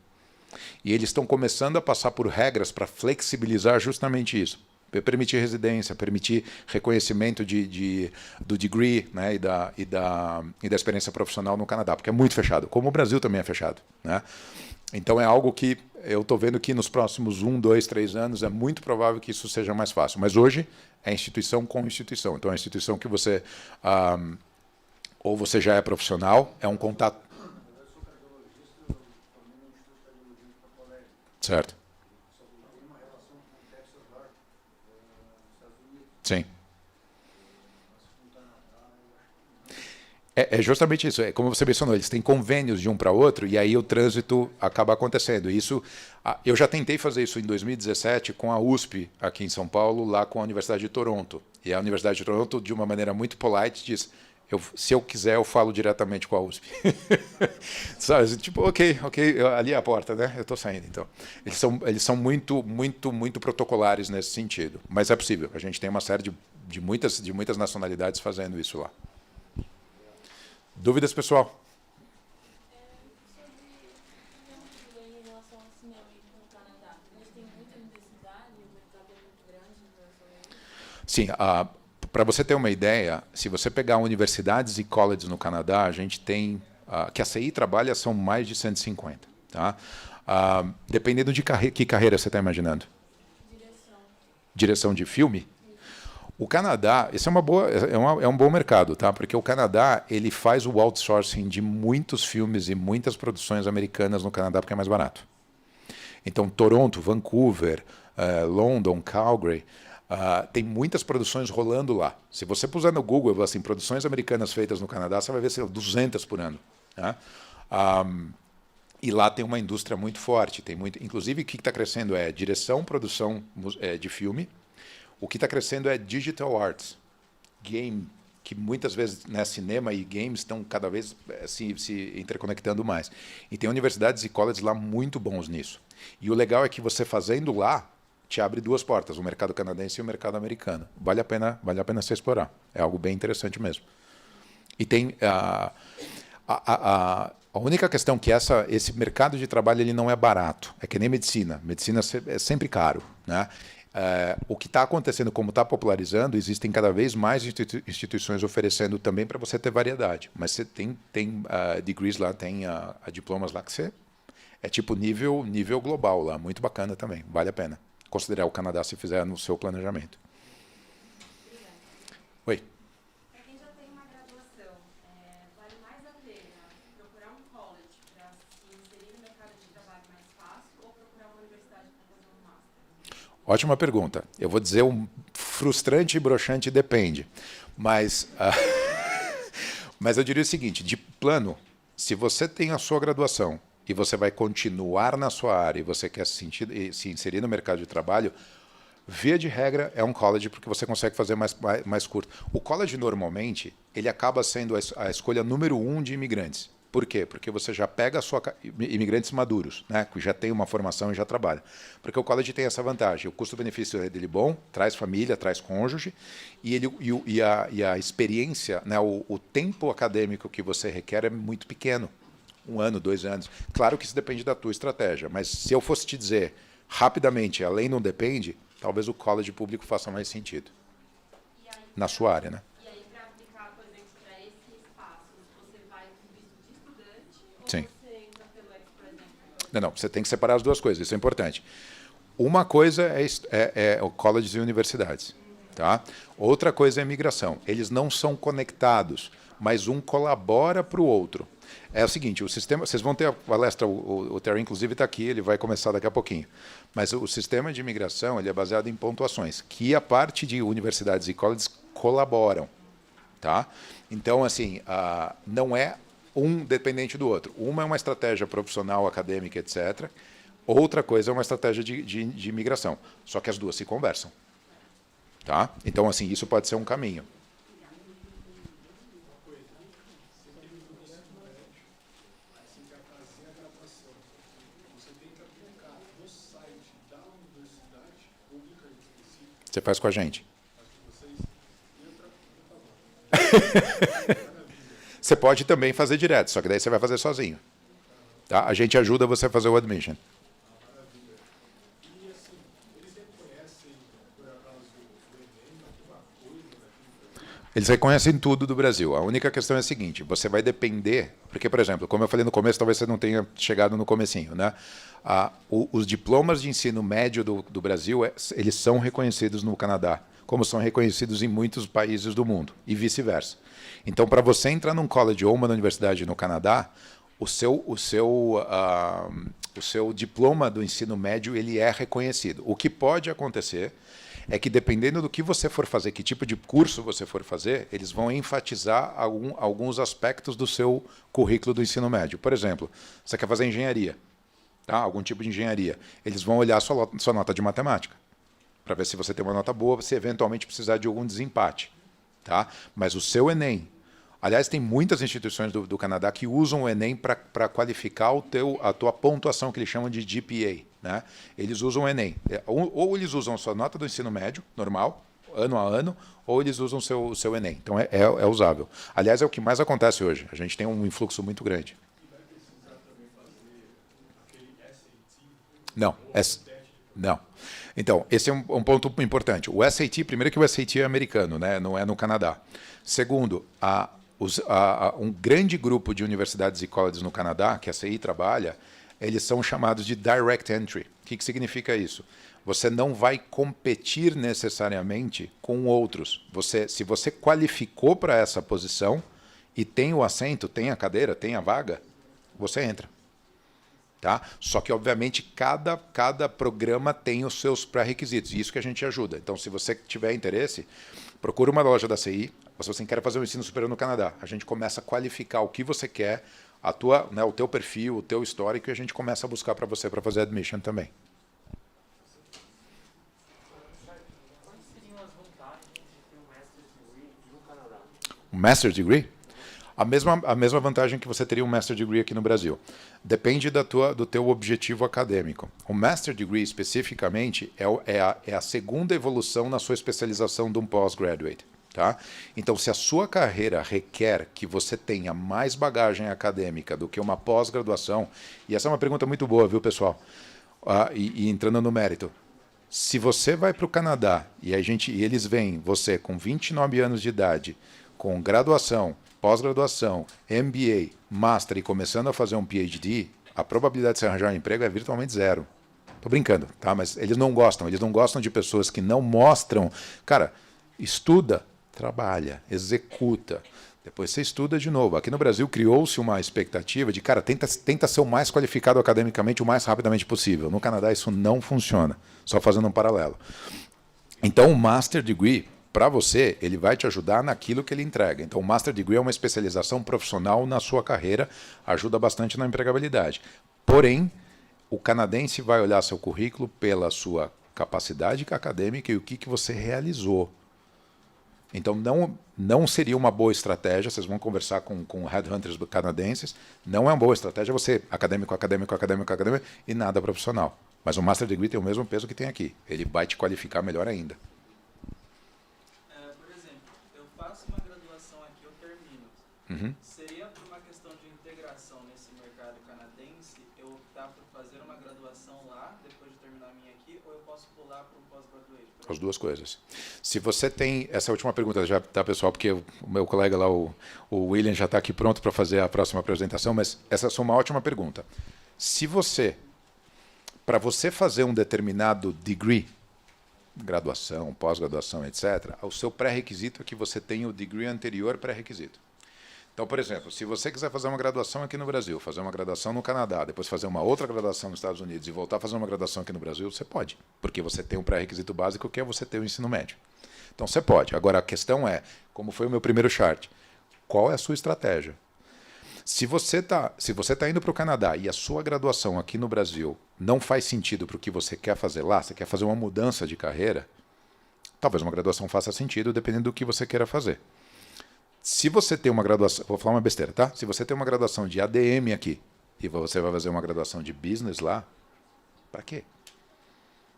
E eles estão começando a passar por regras para flexibilizar justamente isso. Permitir residência, permitir reconhecimento do degree, né, e da experiência profissional no Canadá, porque é muito fechado, como o Brasil também é fechado. Né? Então é algo que eu estou vendo que nos próximos 1, 2, 3 anos é muito provável que isso seja mais fácil. Mas hoje é instituição com instituição. Então é a instituição que você ou você já é profissional, é um contato. Eu sou cardiologista, eu formei no Instituto de Cardiologia de Porto Alegre. Certo. Só que tem uma relação com o Sim. É justamente isso. É como você mencionou, eles têm convênios de um para outro e aí o trânsito acaba acontecendo. Isso, eu já tentei fazer isso em 2017 com a USP aqui em São Paulo, lá com a Universidade de Toronto. E a Universidade de Toronto, de uma maneira muito polite, diz: se eu quiser, eu falo diretamente com a USP. Sabe? Tipo, ok, ali é a porta, né? Eu estou saindo. Então, eles são muito, muito, muito protocolares nesse sentido. Mas é possível. A gente tem uma série de muitas nacionalidades fazendo isso lá. Dúvidas, pessoal? Sobre em relação ao cinema no Canadá, a gente tem muita universidade, o mercado é muito grande em relação a isso. Sim, para você ter uma ideia, se você pegar universidades e colleges no Canadá, a gente tem, que a CI trabalha, são mais de 150. Tá? Dependendo de que carreira você está imaginando? Direção de filme? O Canadá, isso é um bom mercado, tá? Porque o Canadá ele faz o outsourcing de muitos filmes e muitas produções americanas no Canadá porque é mais barato. Então, Toronto, Vancouver, London, Calgary, tem muitas produções rolando lá. Se você puser no Google assim, produções americanas feitas no Canadá, você vai ver 200 por ano. Tá? E lá tem uma indústria muito forte. Inclusive, o que está crescendo é direção, produção de filme. O que está crescendo é digital arts, game, que muitas vezes cinema e games estão cada vez se interconectando mais. E tem universidades e colleges lá muito bons nisso. E o legal é que você fazendo lá, te abre duas portas, o mercado canadense e o mercado americano. Vale a pena se explorar. É algo bem interessante mesmo. E tem a única questão que esse mercado de trabalho ele não é barato. É que nem medicina. Medicina é sempre caro, né? O que está acontecendo, como está popularizando, existem cada vez mais instituições oferecendo também para você ter variedade. Mas você tem degrees lá, tem diplomas lá que você é tipo nível global lá, muito bacana também, vale a pena considerar o Canadá se fizer no seu planejamento. Oi. Para quem já tem uma graduação, vale mais a pena procurar um college para se inserir no mercado de trabalho mais fácil ou procurar uma universidade para fazer um master? Ótima pergunta. Eu vou dizer frustrante e broxante depende. Mas eu diria o seguinte, de plano, se você tem a sua graduação e você vai continuar na sua área e você quer se inserir no mercado de trabalho, via de regra é um college porque você consegue fazer mais curto. O college normalmente ele acaba sendo a escolha número 1 de imigrantes. Por quê? Porque você já pega imigrantes maduros, né, que já tem uma formação e já trabalha. Porque o college tem essa vantagem, o custo-benefício dele é bom, traz família, traz cônjuge, e a experiência, né, o tempo acadêmico que você requer é muito pequeno. 1 ano, 2 anos. Claro que isso depende da tua estratégia, mas se eu fosse te dizer rapidamente, além não depende, talvez o college público faça mais sentido. Na sua área, né? E aí, para aplicar, por exemplo, para esse espaço, você vai com visto de estudante ou Sim. você entra pelo por exemplo? Não, você tem que separar as duas coisas, isso é importante. Uma coisa é o colleges e universidades. Tá? Outra coisa é a imigração. Eles não são conectados, mas um colabora para o outro. É o seguinte, o sistema, vocês vão ter a palestra, o Terry inclusive está aqui, ele vai começar daqui a pouquinho. Mas o sistema de imigração ele é baseado em pontuações, que a parte de universidades e colleges colaboram. Tá? Então, assim, não é um dependente do outro. Uma é uma estratégia profissional, acadêmica, etc. Outra coisa é uma estratégia de imigração. Só que as duas se conversam. Tá? Então, assim, isso pode ser um caminho. Você faz com a gente. Você pode também fazer direto, só que daí você vai fazer sozinho. Tá? A gente ajuda você a fazer o admission. Eles reconhecem tudo do Brasil. A única questão é a seguinte, você vai depender, porque, por exemplo, como eu falei no começo, talvez você não tenha chegado no comecinho, né? Os diplomas de ensino médio do Brasil, eles são reconhecidos no Canadá, como são reconhecidos em muitos países do mundo, e vice-versa. Então, para você entrar num college ou uma universidade no Canadá, o seu diploma do ensino médio ele é reconhecido. O que pode acontecer é que dependendo do que você for fazer, que tipo de curso você for fazer, eles vão enfatizar alguns aspectos do seu currículo do ensino médio. Por exemplo, você quer fazer engenharia, tá? Algum tipo de engenharia. Eles vão olhar sua nota de matemática, para ver se você tem uma nota boa, se eventualmente precisar de algum desempate. Tá? Mas o seu Enem... Aliás, tem muitas instituições do Canadá que usam o Enem para qualificar a tua pontuação, que eles chamam de GPA. Né? Eles usam o Enem. Ou eles usam a sua nota do ensino médio, normal, ano a ano, ou eles usam o seu Enem. Então, é usável. Aliás, é o que mais acontece hoje. A gente tem um influxo muito grande. E vai precisar também fazer aquele SAT? Não. Não. Então, esse é um ponto importante. O SAT, primeiro que o SAT é americano, né? Não é no Canadá. Segundo, um grande grupo de universidades e colleges no Canadá, que a CI trabalha, eles são chamados de Direct Entry. O que significa isso? Você não vai competir necessariamente com outros. Se você qualificou para essa posição e tem o assento, tem a cadeira, tem a vaga, você entra. Tá? Só que, obviamente, cada programa tem os seus pré-requisitos. E isso que a gente ajuda. Então, se você tiver interesse, procura uma loja da CI. Ou se você quer fazer um ensino superior no Canadá, a gente começa a qualificar o que você quer, o teu perfil, o teu histórico, e a gente começa a buscar para você para fazer admission também. Quais seriam as vantagens de ter um Master's Degree no Canadá? Um Master's Degree? A mesma vantagem que você teria um Master Degree aqui no Brasil. Depende do teu objetivo acadêmico. O Master Degree, especificamente, é a segunda evolução na sua especialização de um postgraduate. Tá? Então, se a sua carreira requer que você tenha mais bagagem acadêmica do que uma pós-graduação, e essa é uma pergunta muito boa, viu, pessoal? E entrando no mérito. Se você vai para o Canadá e eles veem você com 29 anos de idade, com graduação, pós-graduação, MBA, Master e começando a fazer um PhD, a probabilidade de você arranjar um emprego é virtualmente zero. Estou brincando, tá? Mas eles não gostam de pessoas que não mostram. Cara, estuda, trabalha, executa. Depois você estuda de novo. Aqui no Brasil criou-se uma expectativa de, cara, tenta ser o mais qualificado academicamente o mais rapidamente possível. No Canadá isso não funciona. Só fazendo um paralelo. Então o Master Degree, para você, ele vai te ajudar naquilo que ele entrega. Então, o Master Degree é uma especialização profissional na sua carreira, ajuda bastante na empregabilidade. Porém, o canadense vai olhar seu currículo pela sua capacidade acadêmica e o que você realizou. Então, não seria uma boa estratégia, vocês vão conversar com headhunters canadenses, não é uma boa estratégia você acadêmico e nada profissional. Mas o Master Degree tem o mesmo peso que tem aqui. Ele vai te qualificar melhor ainda. Uma graduação aqui, eu termino. Uhum. Seria por uma questão de integração nesse mercado canadense, eu optar por fazer uma graduação lá, depois de terminar a minha aqui, ou eu posso pular para o pós-graduate? As duas coisas. Se você tem... Essa última pergunta já, tá, pessoal? Porque o meu colega lá, o William, já está aqui pronto para fazer a próxima apresentação, mas essa é uma ótima pergunta. Para você fazer um determinado degree, graduação, pós-graduação, etc., o seu pré-requisito é que você tenha o degree anterior pré-requisito. Então, por exemplo, se você quiser fazer uma graduação aqui no Brasil, fazer uma graduação no Canadá, depois fazer uma outra graduação nos Estados Unidos e voltar a fazer uma graduação aqui no Brasil, você pode, porque você tem um pré-requisito básico que é você ter o ensino médio. Então, você pode. Agora, a questão é, como foi o meu primeiro chart, qual é a sua estratégia? Se você tá indo para o Canadá e a sua graduação aqui no Brasil não faz sentido para o que você quer fazer lá, você quer fazer uma mudança de carreira, talvez uma graduação faça sentido, dependendo do que você queira fazer. Se você tem uma graduação, vou falar uma besteira, tá? Se você tem uma graduação de ADM aqui e você vai fazer uma graduação de business lá, para quê?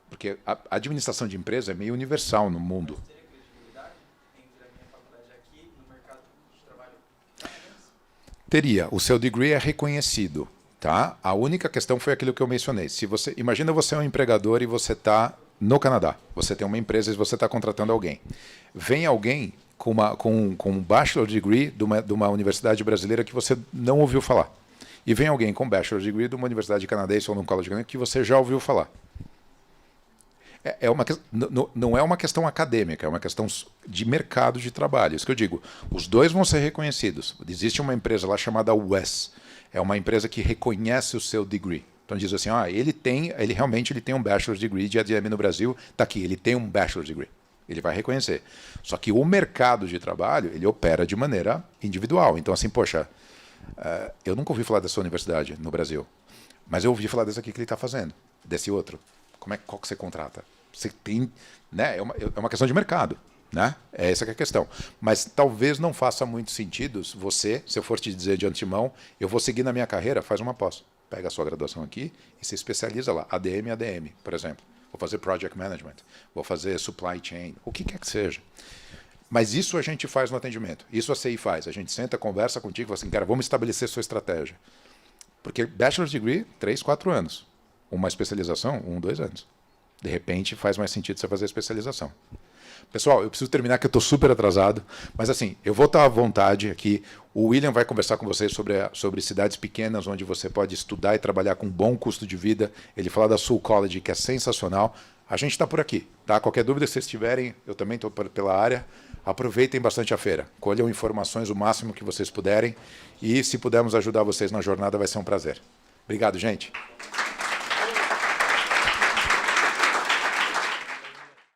Porque a administração de empresa é meio universal no mundo. Mas teria credibilidade entre a minha faculdade aqui e no mercado de trabalho canadense? Teria. O seu degree é reconhecido. Tá? A única questão foi aquilo que eu mencionei. Imagina você é um empregador e você está no Canadá. Você tem uma empresa e você está contratando alguém. Vem alguém com um bachelor degree de uma universidade brasileira que você não ouviu falar. E vem alguém com bachelor degree de uma universidade canadense ou num college canadense que você já ouviu falar. Não é uma questão acadêmica, é uma questão de mercado de trabalho. Isso que eu digo. Os dois vão ser reconhecidos. Existe uma empresa lá chamada WES. É uma empresa que reconhece o seu degree. Então diz assim, ele realmente tem um bachelor's degree de ADM no Brasil, está aqui, ele tem um bachelor's degree. Ele vai reconhecer. Só que o mercado de trabalho, ele opera de maneira individual. Então assim, poxa, eu nunca ouvi falar dessa universidade no Brasil, mas eu ouvi falar desse aqui que ele está fazendo, desse outro. Qual que você contrata? Você tem, né? É uma questão de mercado, né? É essa que é a questão. Mas talvez não faça muito sentido você, se eu for te dizer de antemão, eu vou seguir na minha carreira, faz uma pós. Pega a sua graduação aqui e se especializa lá. ADM, por exemplo. Vou fazer Project Management, vou fazer Supply Chain, o que quer que seja. Mas isso a gente faz no atendimento. Isso a CI faz. A gente senta, conversa contigo, fala assim, cara, vamos estabelecer sua estratégia. Porque Bachelor's Degree, 3, 4 anos. Uma especialização, 1, 2 anos. De repente, faz mais sentido você fazer a especialização. Pessoal, eu preciso terminar que eu estou super atrasado, mas assim, eu vou estar à vontade aqui. O William vai conversar com vocês sobre cidades pequenas, onde você pode estudar e trabalhar com bom custo de vida. Ele fala da Soul College, que é sensacional. A gente está por aqui, tá? Qualquer dúvida que vocês tiverem, eu também estou pela área. Aproveitem bastante a feira. Colham informações o máximo que vocês puderem. E se pudermos ajudar vocês na jornada, vai ser um prazer. Obrigado, gente.